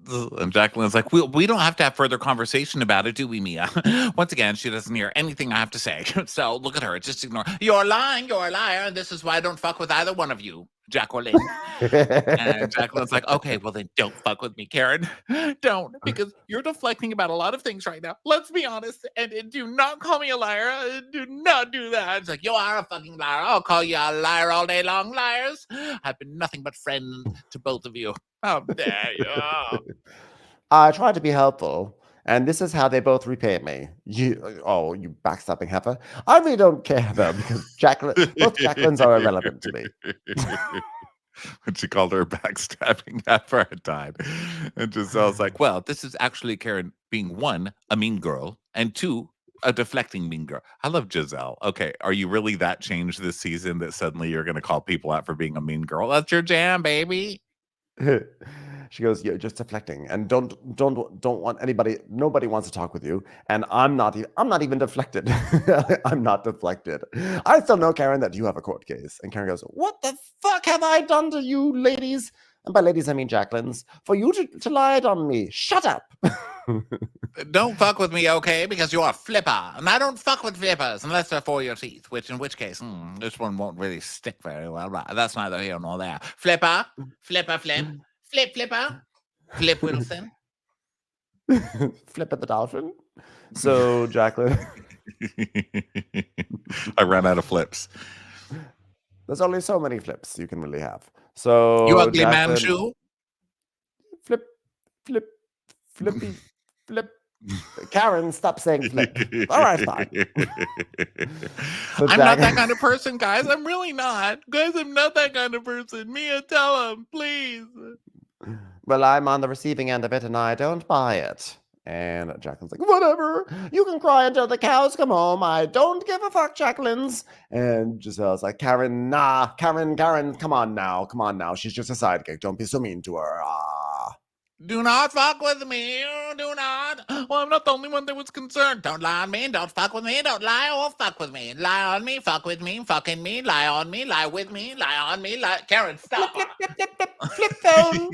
and Jacqueline's like, we don't have to have further conversation about it, do we, Mia? Once again, she doesn't hear anything I have to say. So look at her. Just ignore. You're lying. You're a liar. And this is why I don't fuck with either one of you, Jacqueline. And Jacqueline's like, okay, well then don't fuck with me, Karen. Don't, because you're deflecting about a lot of things right now. Let's be honest. And do not call me a liar. Do not do that. It's like, you are a fucking liar. I'll call you a liar all day long, liars. I've been nothing but friend to both of you. How dare you? I try to be helpful, and this is how they both repay me. You backstabbing heifer. I really don't care though, because both Jacquelines are irrelevant to me. When she called her backstabbing heifer at time. And Giselle's like, well, this is actually Karen being one, a mean girl, and two, a deflecting mean girl. I love Giselle. Okay, are you really that changed this season that suddenly you're going to call people out for being a mean girl? That's your jam, baby. She goes, you're just deflecting, and don't want anybody. Nobody wants to talk with you, and I'm not even deflected. I'm not deflected. I still know, Karen, that you have a court case. And Karen goes, what the fuck have I done to you, ladies? And by ladies, I mean Jacqueline's, for you to lie on me. Shut up. Don't fuck with me, okay? Because you're a flipper. And I don't fuck with flippers unless they're for your teeth, in which case, this one won't really stick very well. That's neither here nor there. Flipper, flip, flipper, Flip Wilson. Flipper the dolphin. So, Jacqueline. I ran out of flips. There's only so many flips you can really have. So, you ugly Jacqueline, man shoe. Flip, flippy, flip. Karen, stop saying flip. All right, fine. So I'm not that kind of person, guys. I'm really not. Guys, I'm not that kind of person. Mia, tell him, please. Well, I'm on the receiving end of it, and I don't buy it. And Jacqueline's like, whatever. You can cry until the cows come home. I don't give a fuck, Jacqueline's. And Giselle's like, Karen, nah. Karen, come on now. She's just a sidekick. Don't be so mean to her. Do not fuck with me. Do not. Well, I'm not the only one that was concerned. Don't lie on me. Don't fuck with me. Don't lie or fuck with me. Lie on me. Fuck with me. Fucking me. Lie on me. Lie with me. Lie on me. Lie. Karen, stop. Flip phone.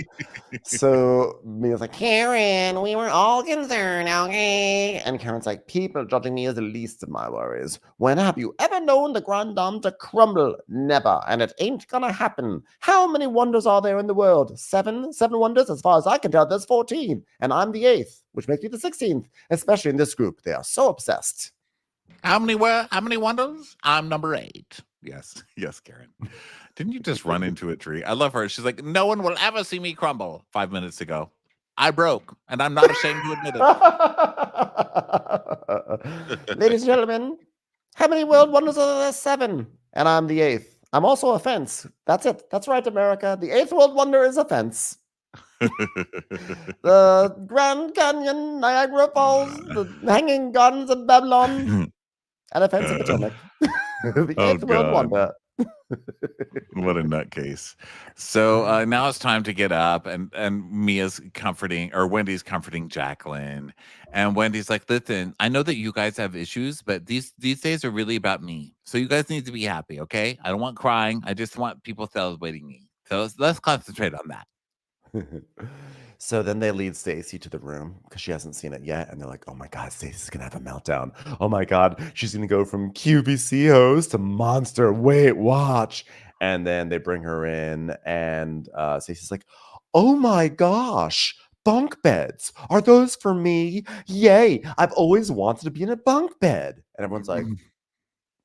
So Mia's like, Karen, we were all concerned, okay? And Karen's like, people judging me is the least of my worries. When have you ever known the grand dame to crumble? Never. And it ain't gonna happen. How many wonders are there in the world? 7 wonders? As far as I can tell, there's 14. And I'm the 8th, which makes me the 16th. Especially in this group. They are so obsessed. How many wonders? I'm number 8. Yes, Karen. Didn't you just run into a tree? I love her. She's like, no one will ever see me crumble. 5 minutes ago, I broke, and I'm not ashamed to admit it. Ladies and gentlemen, how many world wonders are there? 7, and I'm the 8th. I'm also a fence. That's it. That's right, America. The 8th world wonder is a fence. The Grand Canyon, Niagara Falls, the Hanging Gardens of Babylon, and a fence of Potomac. The 8th world wonder. What a nutcase. So now it's time to get up, and Mia's comforting, or Wendy's comforting Jacqueline. And Wendy's like, listen, I know that you guys have issues, but these days are really about me. So you guys need to be happy, okay? I don't want crying. I just want people celebrating me. So let's concentrate on that. So then they lead Stacy to the room because she hasn't seen it yet. And they're like, oh my God, Stacy's going to have a meltdown. Oh my God, she's going to go from QVC host to monster. Wait, watch. And then they bring her in and Stacy's like, oh my gosh, bunk beds. Are those for me? Yay. I've always wanted to be in a bunk bed. And everyone's like,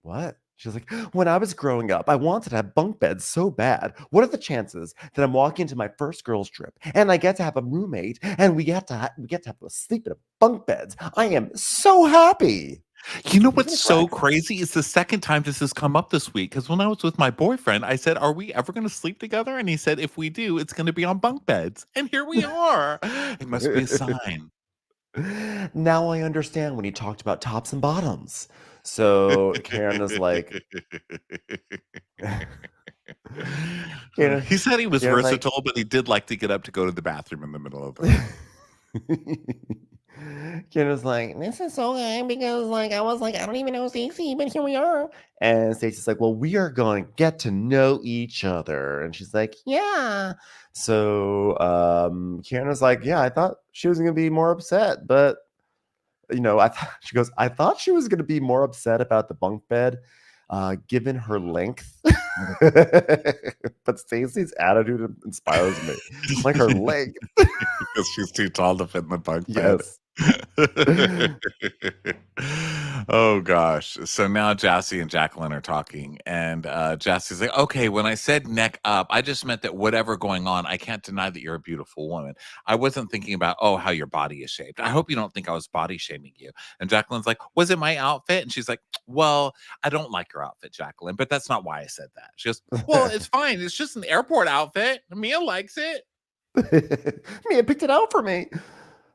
what? She's like, when I was growing up, I wanted to have bunk beds so bad. What are the chances that I'm walking into my first girls' trip and I get to have a roommate and we get to have sleep in a bunk beds? I am so happy. You know what's so crazy? It's the second time this has come up this week. Because when I was with my boyfriend, I said, are we ever going to sleep together? And he said, if we do, it's going to be on bunk beds. And here we are. It must be a sign. Now I understand when he talked about tops and bottoms. So Karen is like, Karen, He said he was Karen's like, versatile, but he did like to get up to go to the bathroom in the middle of the night. Karen was like, this is so good because like I was like, I don't even know Stacey, but here we are. And Stacey's like, well, we are going to get to know each other. And she's like, yeah. So Karen was like, yeah, I thought she was gonna be more upset, but I thought she goes, I thought she was gonna be more upset about the bunk bed, given her length. But Stacey's attitude inspires me. Like her length. Because she's too tall to fit in the bunk bed. Yes. Oh gosh. So now Jassy and Jacqueline are talking, and Jassy's like, okay, when I said neck up, I just meant that whatever going on, I can't deny that you're a beautiful woman. I wasn't thinking about, oh, how your body is shaped. I hope you don't think I was body shaming you. And Jacqueline's like, was it my outfit? And she's like, well, I don't like your outfit, Jacqueline, but that's not why I said that. She goes, well, it's fine. It's just an airport outfit. Mia likes it. Mia picked it out for me.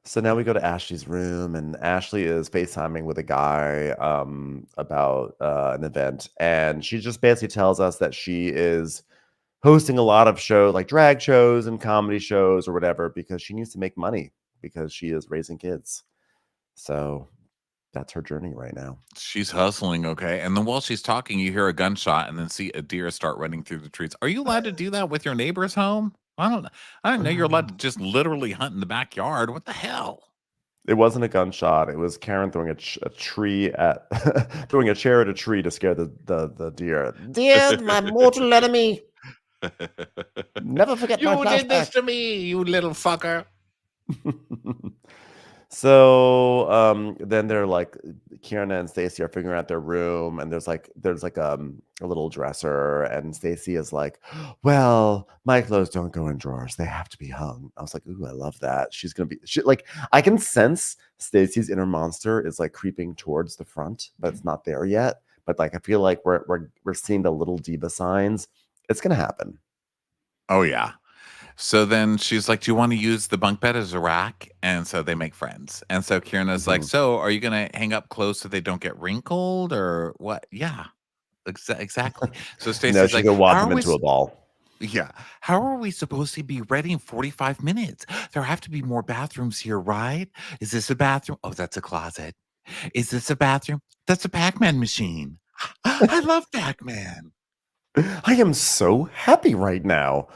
So now we go to Ashley's room, and Ashley is FaceTiming with a guy about an event. And she just basically tells us that she is hosting a lot of shows, like drag shows and comedy shows or whatever, because she needs to make money because she is raising kids. So that's her journey right now. She's hustling, okay? And then while she's talking, you hear a gunshot and then see a deer start running through the trees. Are you allowed to do that with your neighbor's home? I don't know you're allowed to just literally hunt in the backyard. What the hell? It wasn't a gunshot. It was Karen throwing a tree at throwing a chair at a tree to scare the deer. Dear, my mortal enemy. Never forget my You did this flashback. to me, you little fucker. So then they're like, Kieran and Stacey are figuring out their room, and there's like a little dresser, and Stacey is like, well, my clothes don't go in drawers, they have to be hung. I was like, ooh, I love that. She's gonna be like, I can sense Stacey's inner monster is like creeping towards the front, but it's not there yet. But like I feel like we're seeing the little diva signs. It's gonna happen. Oh yeah. So then she's like, do you want to use the bunk bed as a rack? And so they make friends. And so Kierna's like, so are you going to hang up clothes so they don't get wrinkled or what? Yeah, exactly. So No, Stacey's she's like, gonna walk how are them we? into a ball. Yeah. How are we supposed to be ready in 45 minutes? There have to be more bathrooms here, right? Is this a bathroom? Oh, that's a closet. Is this a bathroom? That's a Pac-Man machine. I love Pac-Man. I am so happy right now.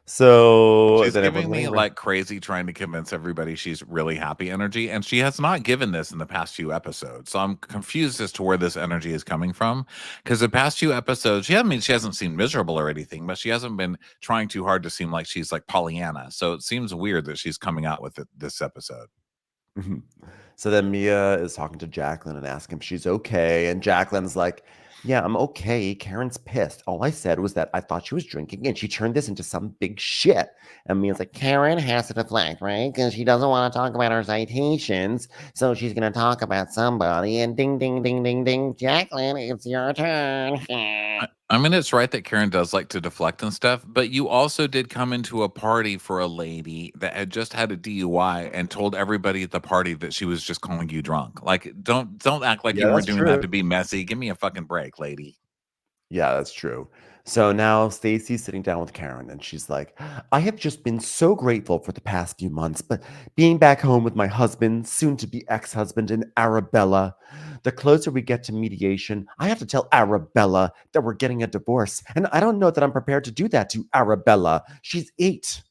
So She's then giving me everyone's like crazy trying to convince everybody she's really happy energy, and she has not given this in the past few episodes. So I'm confused as to where this energy is coming from. Because the past few episodes, she hasn't seemed miserable or anything, but she hasn't been trying too hard to seem like she's like Pollyanna. So it seems weird that she's coming out with it this episode. Mhm. So then Mia is talking to Jacqueline and asking if she's okay. And Jacqueline's like, yeah, I'm okay. Karen's pissed. All I said was that I thought she was drinking and she turned this into some big shit. And Mia's like, Karen has to deflect, right? Because she doesn't want to talk about her citations. So she's going to talk about somebody. And ding, ding, ding, ding, ding. Jacqueline, it's your turn. I mean, it's right that Karen does like to deflect and stuff, but you also did come into a party for a lady that had just had a DUI and told everybody at the party that she was just calling you drunk. Like, don't act like Yeah, you were that's doing that true. to be messy. Give me a fucking break, lady. Yeah, that's true. So now Stacy's sitting down with Karen and she's like, I have just been so grateful for the past few months, but being back home with my husband, soon to be ex-husband, and Arabella, the closer we get to mediation, I have to tell Arabella that we're getting a divorce. And I don't know that I'm prepared to do that to Arabella. She's 8.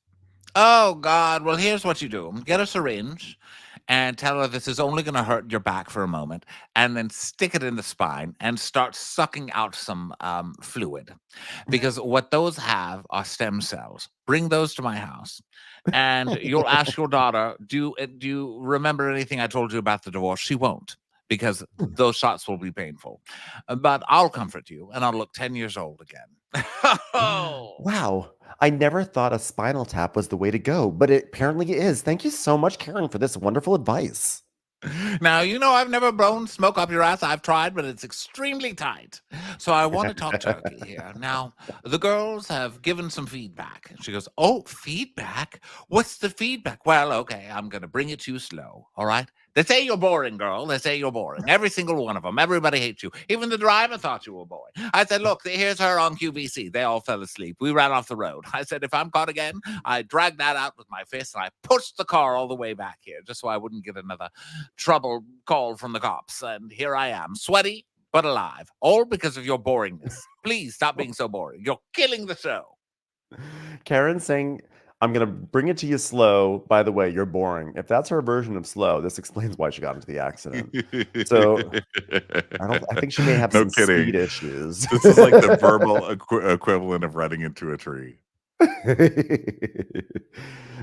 Oh, God. Well, here's what you do. Get a syringe and tell her this is only going to hurt your back for a moment, and then stick it in the spine and start sucking out some fluid. Because what those have are stem cells. Bring those to my house. And you'll ask your daughter, do you remember anything I told you about the divorce? She won't, because those shots will be painful. But I'll comfort you, and I'll look 10 years old again. Oh. Wow. I never thought a spinal tap was the way to go, but it apparently is. Thank you so much, Karen, for this wonderful advice. Now, you know, I've never blown smoke up your ass. I've tried, but it's extremely tight. So I want to talk turkey here. Now, the girls have given some feedback. And she goes, oh, feedback? What's the feedback? Well, okay, I'm going to bring it to you slow. All right. They say you're boring, girl. They say you're boring. Every single one of them. Everybody hates you. Even the driver thought you were boring. I said, look, here's her on QVC. They all fell asleep. We ran off the road. I said, if I'm caught again, I dragged that out with my fist and I pushed the car all the way back here just so I wouldn't get another trouble call from the cops. And here I am, sweaty but alive, all because of your boringness. Please stop being so boring. You're killing the show. Karen saying, I'm going to bring it to you slow. By the way, you're boring. If that's her version of slow, this explains why she got into the accident. So I think she may have some speed issues. This is like the verbal equivalent of running into a tree.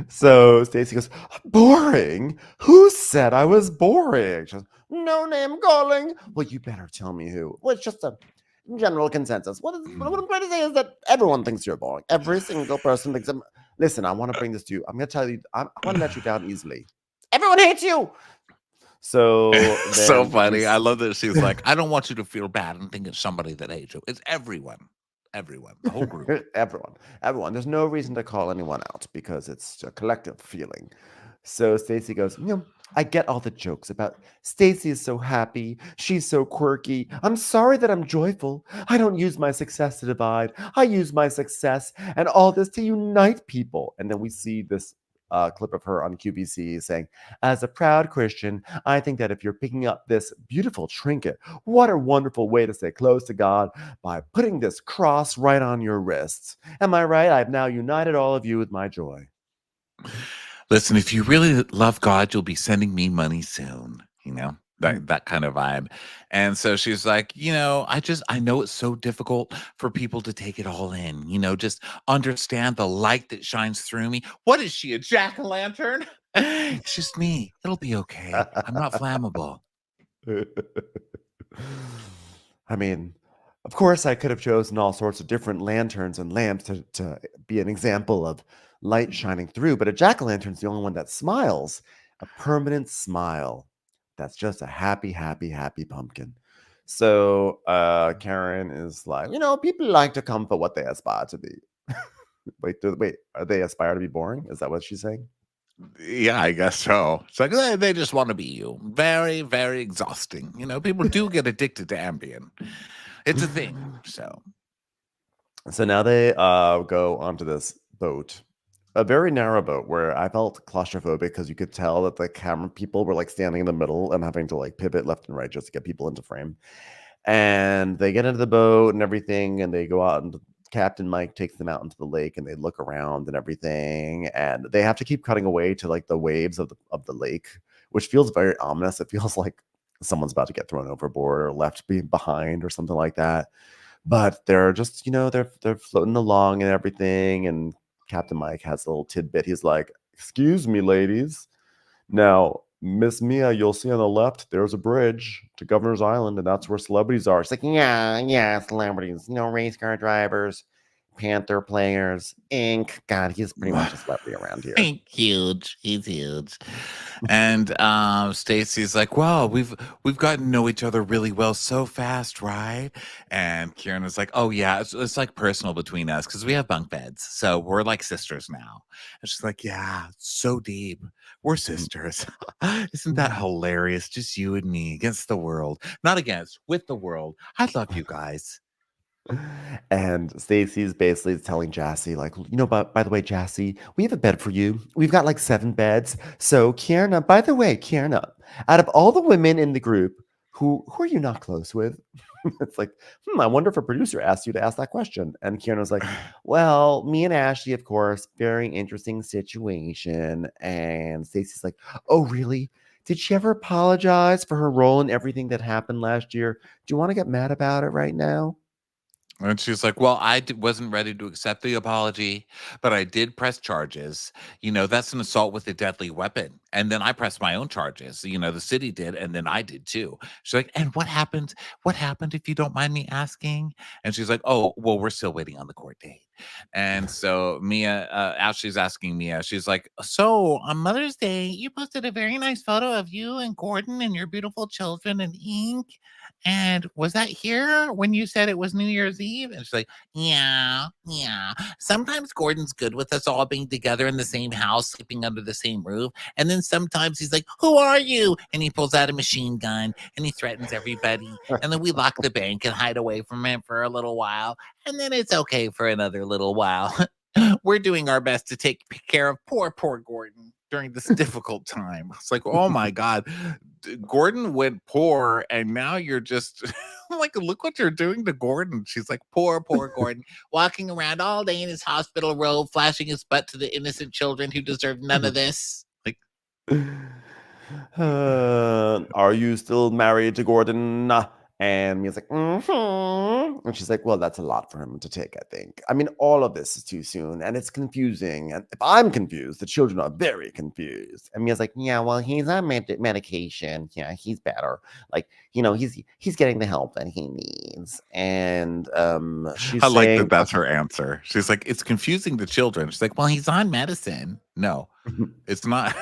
So Stacy goes, boring? Who said I was boring? She goes, no name calling. Well, you better tell me who. Well, it's just a general consensus. What I'm trying to say is that everyone thinks you're boring. Every single person thinks I'm. Listen, I want to bring this to you. I'm going to tell you, I want to let you down easily. Everyone hates you. So so funny. I love that she's like, I don't want you to feel bad and think it's somebody that hates you. It's everyone. Everyone, the whole group. everyone. There's no reason to call anyone out because it's a collective feeling. So Stacy goes, I get all the jokes about Stacy is so happy. She's so quirky. I'm sorry that I'm joyful. I don't use my success to divide. I use my success and all this to unite people. And then we see this clip of her on QVC saying, as a proud Christian, I think that if you're picking up this beautiful trinket, what a wonderful way to stay close to God by putting this cross right on your wrists. Am I right? I've now united all of you with my joy. Listen, if you really love God, you'll be sending me money soon, that kind of vibe. And so she's like, I know it's so difficult for people to take it all in, just understand the light that shines through me. What is she, a jack-o'-lantern? It's just me. It'll be okay. I'm not flammable. I mean, of course, I could have chosen all sorts of different lanterns and lamps to be an example of light shining through, but a jack-o'-lantern is the only one that smiles, a permanent smile. That's just a happy, happy, happy pumpkin. So Karen is like, people like to come for what they aspire to be. wait, are they aspire to be boring? Is that what she's saying? Yeah, I guess so. It's like they just want to be you. Very, very exhausting. People do get addicted to Ambien. It's a thing. So now they go onto this boat, a very narrow boat where I felt claustrophobic because you could tell that the camera people were like standing in the middle and having to like pivot left and right just to get people into frame. And they get into the boat and everything, and they go out, and Captain Mike takes them out into the lake, and they look around and everything, and they have to keep cutting away to like the waves of the lake, which feels very ominous. It feels like someone's about to get thrown overboard or left behind or something like that. But they're just, they're floating along and everything. And Captain Mike has a little tidbit. He's like, excuse me, ladies. Now, Miss Mia, you'll see on the left, there's a bridge to Governor's Island, and that's where celebrities are. She's like, yeah, celebrities. Race car drivers, Panther players, Ink. God, he's pretty much a celebrity around here. Huge. He's huge. And Stacy's like, wow, we've gotten to know each other really well so fast, right? And Kieran is like, oh yeah, it's like personal between us because we have bunk beds, so we're like sisters now. And she's like, yeah, so deep. We're sisters. Isn't that hilarious? Just you and me against the world. Not against, with the world. I love you guys. And Stacy's basically telling Jassy, like, by the way, Jassy, we have a bed for you. We've got like 7 beds. So Kierna, by the way, Kierna, out of all the women in the group, who are you not close with? It's like, I wonder if a producer asked you to ask that question. And Kierna's like, well, me and Ashley, of course, very interesting situation. And Stacy's like, oh, really? Did she ever apologize for her role in everything that happened last year? Do you want to get mad about it right now? And she's like, well, I wasn't ready to accept the apology, but I did press charges. That's an assault with a deadly weapon. And then I pressed my own charges. The city did, and then I did too. She's like, and what happened? What happened, if you don't mind me asking? And she's like, oh, well, we're still waiting on the court date. And so Ashley's asking Mia, she's like, so on Mother's Day, you posted a very nice photo of you and Gordon and your beautiful children in ink. And was that here when you said it was New Year's Eve? And she's like, yeah. Sometimes Gordon's good with us all being together in the same house, sleeping under the same roof. And then sometimes he's like, who are you? And he pulls out a machine gun and he threatens everybody. And then we lock the bank and hide away from him for a little while. And then it's okay for another little while. We're doing our best to take care of poor Gordon during this difficult time. It's like, oh my God, Gordon went poor, and now you're just like, look what you're doing to Gordon. She's like, poor Gordon, walking around all day in his hospital robe, flashing his butt to the innocent children who deserve none of this. Like, are you still married to Gordon? And Mia's like, mm-hmm. And she's like, well, that's a lot for him to take, I think. I mean, all of this is too soon, and it's confusing. And if I'm confused, the children are very confused. And Mia's like, yeah, well, he's on medication. Yeah, he's better. Like, he's getting the help that he needs. And she's I like saying, that's her answer. She's like, it's confusing the children. She's like, well, he's on medicine. No, it's not.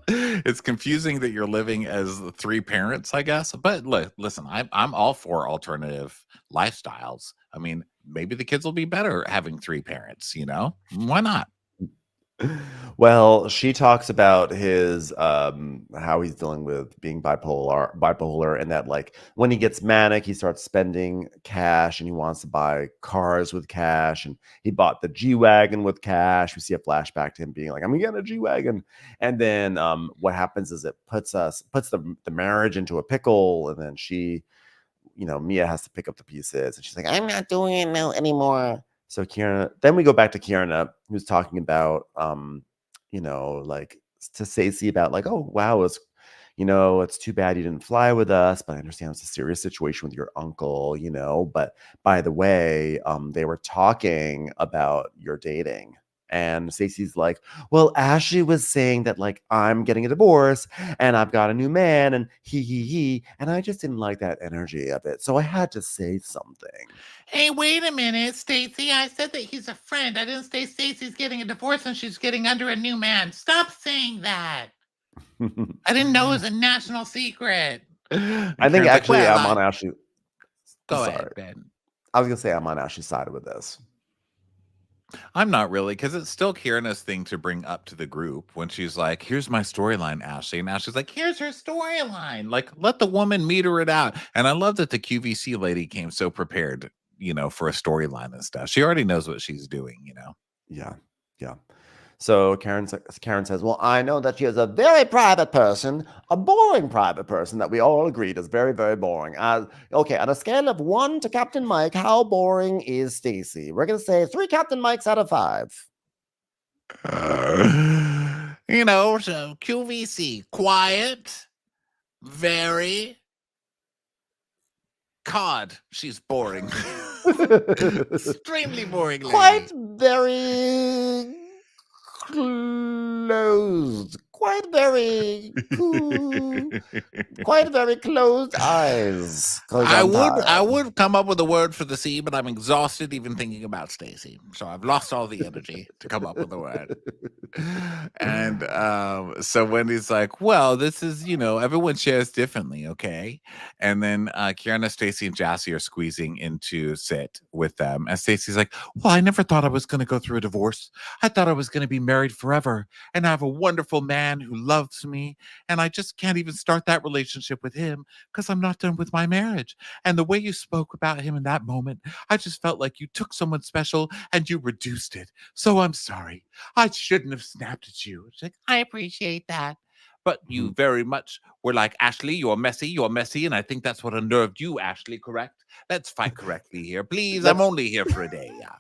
It's confusing that you're living as 3 parents, I guess. But listen, I'm all for alternative lifestyles. I mean, maybe the kids will be better having 3 parents. Why not? Well, she talks about his how he's dealing with being bipolar, and that like when he gets manic, he starts spending cash and he wants to buy cars with cash, and he bought the G-Wagon with cash. We see a flashback to him being like, I'm getting a G-Wagon. And then what happens is it puts the marriage into a pickle, and then she, Mia has to pick up the pieces, and she's like, I'm not doing it now anymore. So then we go back to Kierna, who's talking about, like to Stacey about like, oh, wow, it's too bad you didn't fly with us, but I understand it's a serious situation with your uncle, but by the way, they were talking about your dating. And Stacey's like, well, Ashley was saying that like I'm getting a divorce and I've got a new man and he, and I just didn't like that energy of it. So I had to say something. Hey, wait a minute, Stacey. I said that he's a friend. I didn't say Stacey's getting a divorce and she's getting under a new man. Stop saying that. I didn't know it was a national secret. I think actually I'm on Ashley. Go ahead, Ben. I was going to say I'm on Ashley's side with this. I'm not really, because it's still Kierna's thing to bring up to the group when she's like, here's my storyline, Ashley. And Ashley's like, here's her storyline. Like, let the woman meter it out. And I love that the QVC lady came so prepared, for a storyline and stuff. She already knows what she's doing, Yeah. So Karen says, well, I know that she is a very private person, a boring private person that we all agreed is very, very boring. Okay, on a scale of 1 to Captain Mike, how boring is Stacey? We're going to say 3 Captain Mikes out of 5. So QVC, quiet, very COD. She's boring. Extremely boring lady. Quite very closed. Quite very closed eyes. I would come up with a word for the C, but I'm exhausted even thinking about Stacey. So I've lost all the energy to come up with a word. And so Wendy's like, well, this is, everyone shares differently, okay? And then Kierna, Stacey, and Jassy are squeezing into sit with them. And Stacey's like, well, I never thought I was going to go through a divorce. I thought I was going to be married forever and have a wonderful man who loves me. And I just can't even start that relationship with him because I'm not done with my marriage. And the way you spoke about him in that moment, I just felt like you took someone special and you reduced it. So I'm sorry. I shouldn't have snapped at you. It's like, I appreciate that. But you very much were like, Ashley, you're messy. And I think that's what unnerved you, Ashley, correct? Let's fight correctly here. Please, I'm only here for a day. Yeah.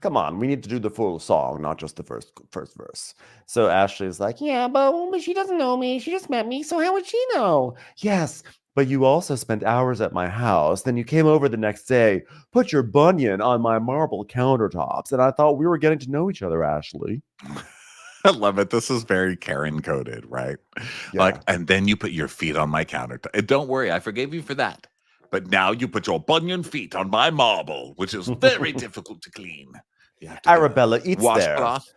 Come on, we need to do the full song, not just the first verse. So Ashley's like, yeah, but she doesn't know me. She just met me. So how would she know? Yes, but you also spent hours at my house. Then you came over the next day, put your bunion on my marble countertops. And I thought we were getting to know each other, Ashley. I love it. This is very Karen coded, right? Like, Yeah. and then you put your feet on my countertop. And don't worry, I forgave you for that. But now you put your bunion feet on my marble, which is very difficult to clean. You have to get a Arabella eats there. washcloth.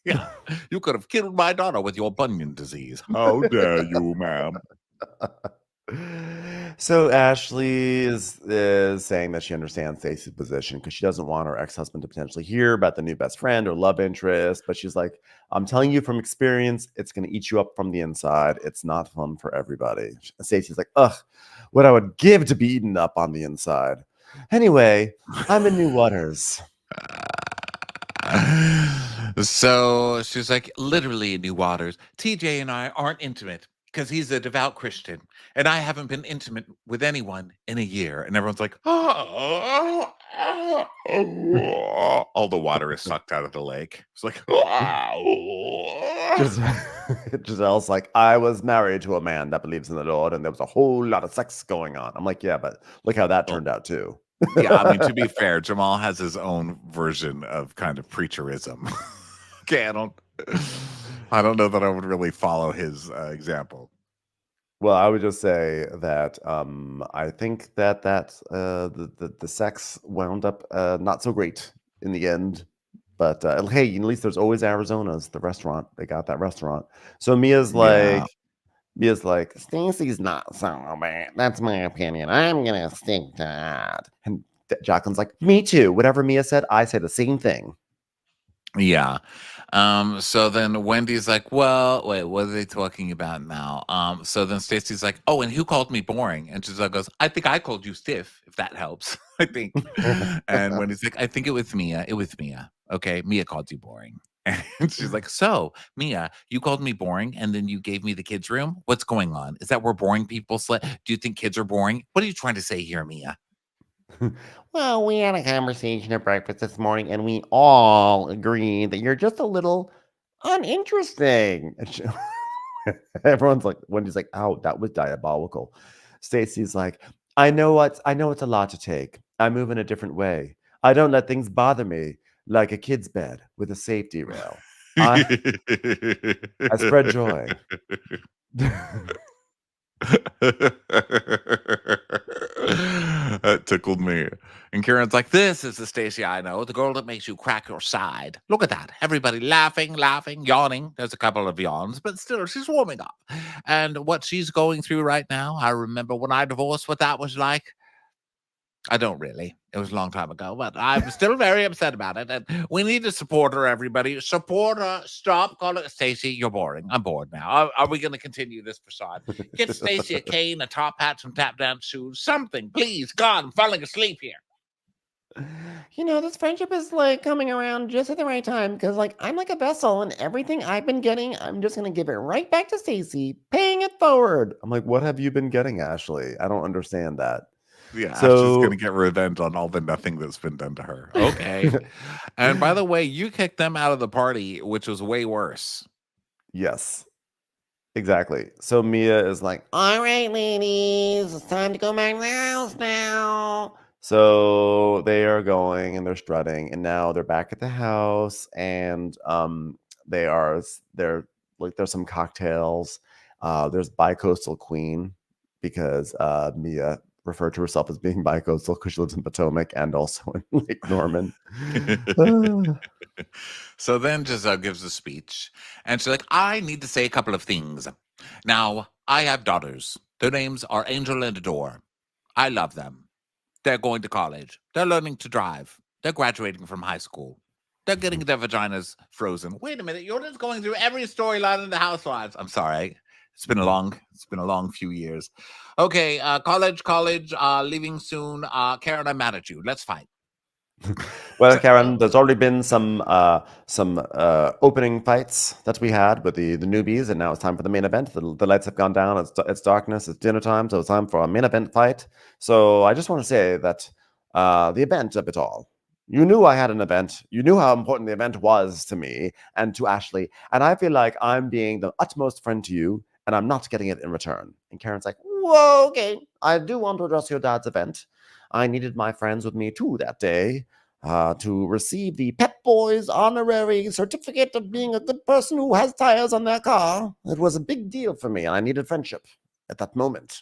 Yeah, you could have killed my daughter with your bunion disease. How dare you, ma'am? So Ashley is saying that she understands Stacey's position because she doesn't want her ex-husband to potentially hear about the new best friend or love interest. But she's like, I'm telling you from experience, it's going to eat you up from the inside. It's not fun for everybody. Stacey's like, ugh, what I would give to be eaten up on the inside. Anyway, I'm in new waters. So she's like, literally in new waters. TJ and I aren't intimate because he's a devout Christian, and I haven't been intimate with anyone in a year. And everyone's like, All the water is sucked out of the lake. It's like, Giselle's like, I was married to a man that believes in the Lord, and there was a whole lot of sex going on. I'm like, yeah, but look how that turned out too. yeah, I mean, to be fair, Jamal has his own version of kind of preacherism. Okay, I don't know that I would really follow his example. Well, I would just say that I think that the sex wound up not so great in the end. But hey, at least there's always Arizona's, the restaurant. They got that restaurant. So Mia's like, Stacey's not so bad. That's my opinion. I'm gonna stick to that. And Jacqueline's like, me too. Whatever Mia said, I say the same thing. yeah. So then Wendy's like, well, wait, what are they talking about now? So then Stacey's like, oh, and who called me boring? And Giselle goes, I think I called you stiff, if that helps. I think. And Wendy's like, I think it was Mia. It was Mia. Okay, Mia called you boring. And she's like, so Mia, you called me boring and then you gave me the kids' room. What's going on? Is that where boring people sleep? Do you think kids are boring? What are you trying to say here, Mia? Well, we had a conversation at breakfast this morning, and we all agreed that you're just a little uninteresting. Everyone's like, Wendy's like, oh, that was diabolical. Stacey's like, I know it's a lot to take. I move in a different way. I don't let things bother me like a kid's bed with a safety rail. I spread joy. That tickled me. And Kieran's like, this is the Stacey I know, the girl that makes you crack your side. Look at that. Everybody laughing, yawning. There's a couple of yawns, but still, she's warming up. And what she's going through right now, I remember when I divorced, what that was like. I don't really. It was a long time ago, but I'm still very upset about it. And we need to support her, everybody. Support her. Stop calling it Stacey. You're boring. I'm bored now. Are we going to continue this facade? Get Stacey a cane, a top hat, some tap dance shoes, something, please. God, I'm falling asleep here. You know, this friendship is like coming around just at the right time because, like, I'm like a vessel, and everything I've been getting, I'm just gonna give it right back to Stacey, paying it forward. I'm like, what have you been getting, Ashley? I don't understand that. Yeah, So- Ashley's gonna get revenge on all the nothing that's been done to her. Okay. And by the way, you kicked them out of the party, which was way worse. Yes, exactly. So Mia is like, All right, ladies, it's time to go back to the house now. so they are going and they're strutting, and now they're back at the house, and they're like, there's some cocktails. There's Bicoastal Queen because Mia referred to herself as being bicoastal because she lives in Potomac and also in Lake Norman. So then Giselle gives a speech, and she's like, I need to say a couple of things. Now, I have daughters. Their names are Angel and Adore. I love them. They're going to college. They're learning to drive. They're graduating from high school. They're getting their vaginas frozen. Wait a minute, you're just going through every storyline in the Housewives. I'm sorry. It's been a long few years. Okay, college, leaving soon. Karen, I'm mad at you. Let's fight. Well, Karen, there's already been some opening fights that we had with the newbies, and now it's time for the main event. The lights have gone down. It's darkness. It's dinner time, so it's time for a main event fight. So I just want to say that the event of it all. You knew I had an event. You knew how important the event was to me and to Ashley, and I feel like I'm being the utmost friend to you, and I'm not getting it in return. And Karen's like, whoa, okay. I do want to address your dad's event. I needed my friends with me too that day. to receive the Pep Boys honorary certificate of being a good person who has tires on their car. It was a big deal for me. I needed friendship at that moment.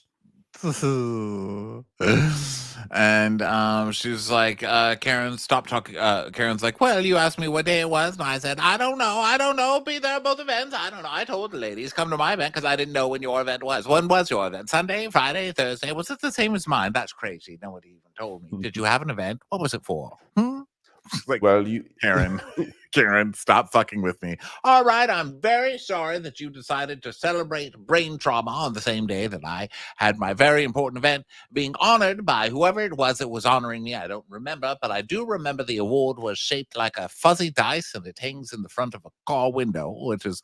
And she was like, Karen, stop talking. Karen's like, well, you asked me what day it was, and I said, I don't know. Be there at both events. I don't know. I told the ladies, come to my event because I didn't know when your event was. When was your event? Sunday, Friday, Thursday? Was it the same as mine? That's crazy. Nobody even told me. Did you have an event? What was it for? Like, Well, you Karen, stop fucking with me. All right, I'm very sorry that you decided to celebrate brain trauma on the same day that I had my very important event being honored by whoever it was that was honoring me. I don't remember, but I do remember the award was shaped like a fuzzy dice and it hangs in the front of a car window, which is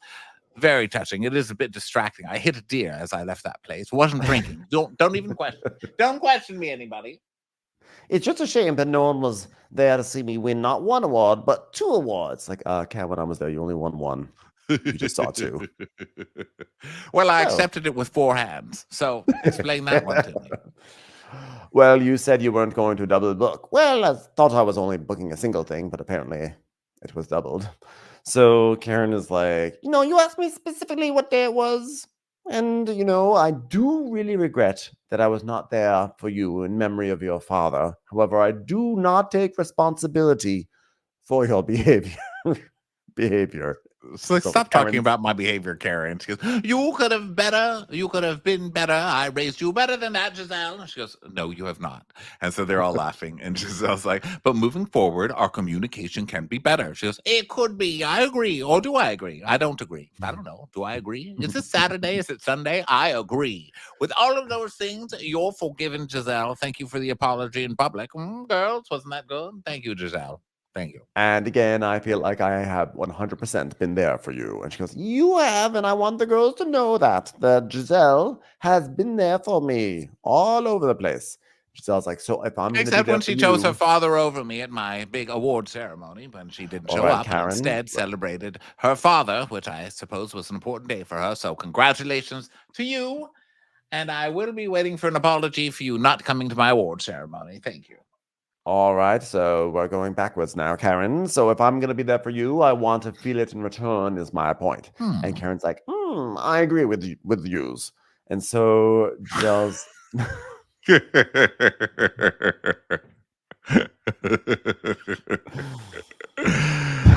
very touching. It is a bit distracting. I hit a deer as I left that place. Wasn't drinking. Don't even question. Don't question me, anybody. It's just a shame that no one was there to see me win not one award, but 2 awards. Like, Kat, when I was there, you only won 1. You just saw 2. Well, I Oh. accepted it with 4 hands. So explain that one to me. Well, you said you weren't going to double book. Well, I thought I was only booking a single thing, but apparently It was doubled. So Karen is like, you asked me specifically what day it was. and I do really regret that I was not there for you in memory of your father. However, I do not take responsibility for your behavior. So So stop talking Karen's- about my behavior, Karen. She goes, you could have been better. I raised you better than that, Giselle. And she goes, no, you have not. And so they're all laughing. And Giselle's like, but moving forward, our communication can be better. She goes, it could be. I agree. Or do I agree? I don't agree. I don't know. Do I agree? Is it Saturday? Is it Sunday? I agree. With all of those things, you're forgiven, Giselle. Thank you for the apology in public. Girls, wasn't that good? Thank you, Giselle. Thank you. And again, I feel like I have 100% been there for you. And she goes, You have, and I want the girls to know that Giselle has been there for me all over the place. Giselle's like, so if I'm going to be Except there when for she chose her you- father over me at my big award ceremony, when she didn't All show right, up and Karen. instead celebrated her father, which I suppose was an important day for her. So congratulations to you. And I will be waiting for an apology for you not coming to my award ceremony. Thank you. All right, so we're going backwards now, Karen. So if I'm going to be there for you, I want to feel it in return is my point. And Karen's like, I agree with you, with yous. And so Giselle's...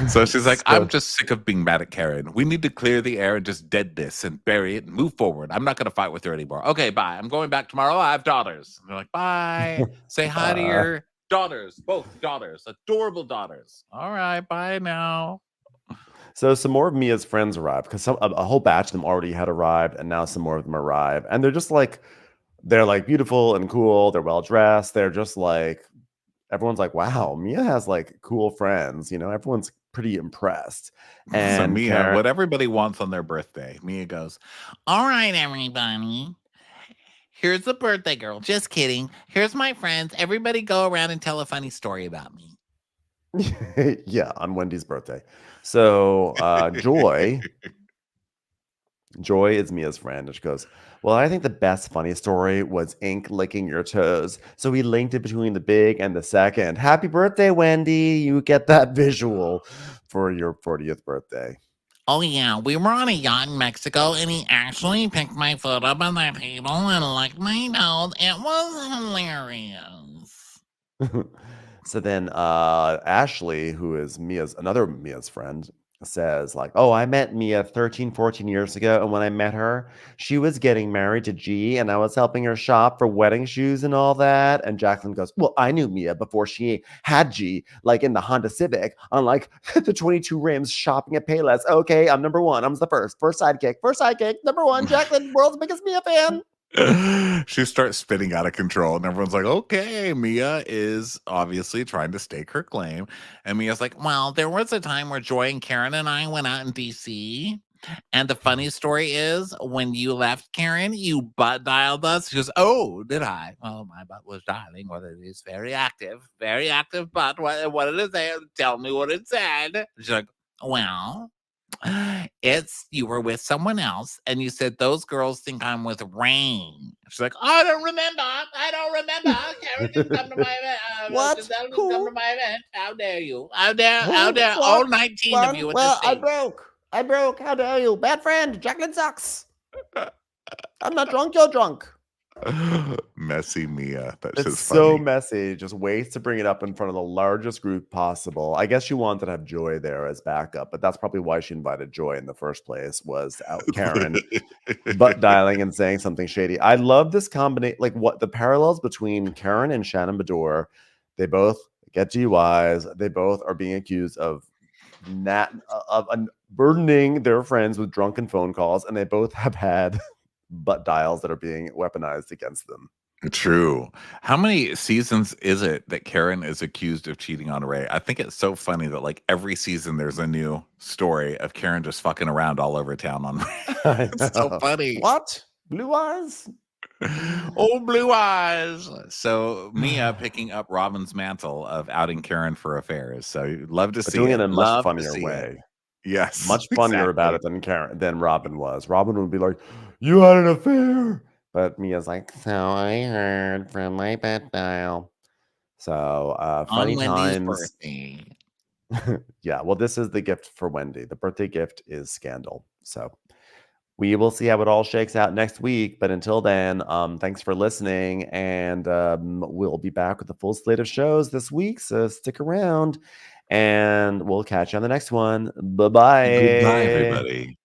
So she's like, So- I'm just sick of being mad at Karen. We need to clear the air and just dead this and bury it and move forward. I'm not going to fight with her anymore. Okay, bye. I'm going back tomorrow. I have daughters. And they're like, bye. Say hi to your daughters, both daughters, adorable daughters. All right, bye now. So some more of Mia's friends arrive because a whole batch of them already had arrived, and now some more of them arrive, and they're just like, they're like beautiful and cool. They're well dressed. They're just like, everyone's like, wow, Mia has like cool friends. Everyone's pretty impressed. So And Mia, Karen- what everybody wants on their birthday, Mia goes, all right, everybody. Here's the birthday girl. Just kidding. Here's my friends. Everybody go around and tell a funny story about me. yeah, on Wendy's birthday. So Joy is Mia's friend, and she goes, well, I think the best funny story was ink licking your toes. So we linked it between the big and the second. Happy birthday, Wendy. You get that visual for your 40th birthday. Oh, yeah, we were on a yacht in Mexico, and he actually picked my foot up on that table and licked my nose. It was hilarious. So then Ashley, who is another Mia's friend, says like, oh, I met Mia 13, 14 years ago. And when I met her, she was getting married to G and I was helping her shop for wedding shoes and all that. And Jacqueline goes, well, I knew Mia before she had G, like in the Honda Civic, on like the 22 rims shopping at Payless. Okay, I'm number 1. I'm the first sidekick. Number 1, Jacqueline, world's biggest Mia fan. She starts spinning out of control, and everyone's like, okay, Mia is obviously trying to stake her claim. And Mia's like, well, there was a time where Joy and Karen and I went out in DC. And the funny story is, when you left, Karen, you butt dialed us. She goes, oh, did I? Well, my butt was dialing. Well, it is very active butt. What did it say? Tell me what it said. She's like, well, It's you were with someone else, and you said those girls think I'm with Rain. She's like, I don't remember. I don't remember. Karen didn't come to my event. What? Giselle didn't Who? come to my event. How dare you? How dare Who? all What? 19 of When? you at the Well, I same. broke. I broke. How dare you? Bad friend. Jacqueline sucks. I'm not drunk. You're drunk. Messy Mia. That's It's just so funny. messy. Just waits to bring it up in front of the largest group possible. I guess she wanted to have Joy there as backup, but that's probably why she invited Joy in the first place, was to out Karen butt dialing and saying something shady. I love this combination, like what the parallels between Karen and Shannon Bedore. They both get DUIs. They both are being accused of burdening their friends with drunken phone calls, and they both have had butt dials that are being weaponized against them. True. How many seasons is it that Karen is accused of cheating on Ray? I think it's so funny that like every season there's a new story of Karen just fucking around all over town on Ray. It's so funny. What? Blue eyes? Oh, blue eyes. So Mia picking up Robin's mantle of outing Karen for affairs. So you'd love to But see doing it it. in a much Love to funnier see it. way. Yes. Much funnier about it than Robin was. Robin would be like, "You had an affair," but Mia's like, "So I heard from my bed dial." So funny On Wendy's times. birthday. Yeah, well, this is the gift for Wendy. The birthday gift is scandal. So we will see how it all shakes out next week. But until then, thanks for listening, and we'll be back with a full slate of shows this week. So stick around, and we'll catch you on the next one. Bye-bye. Goodbye, everybody.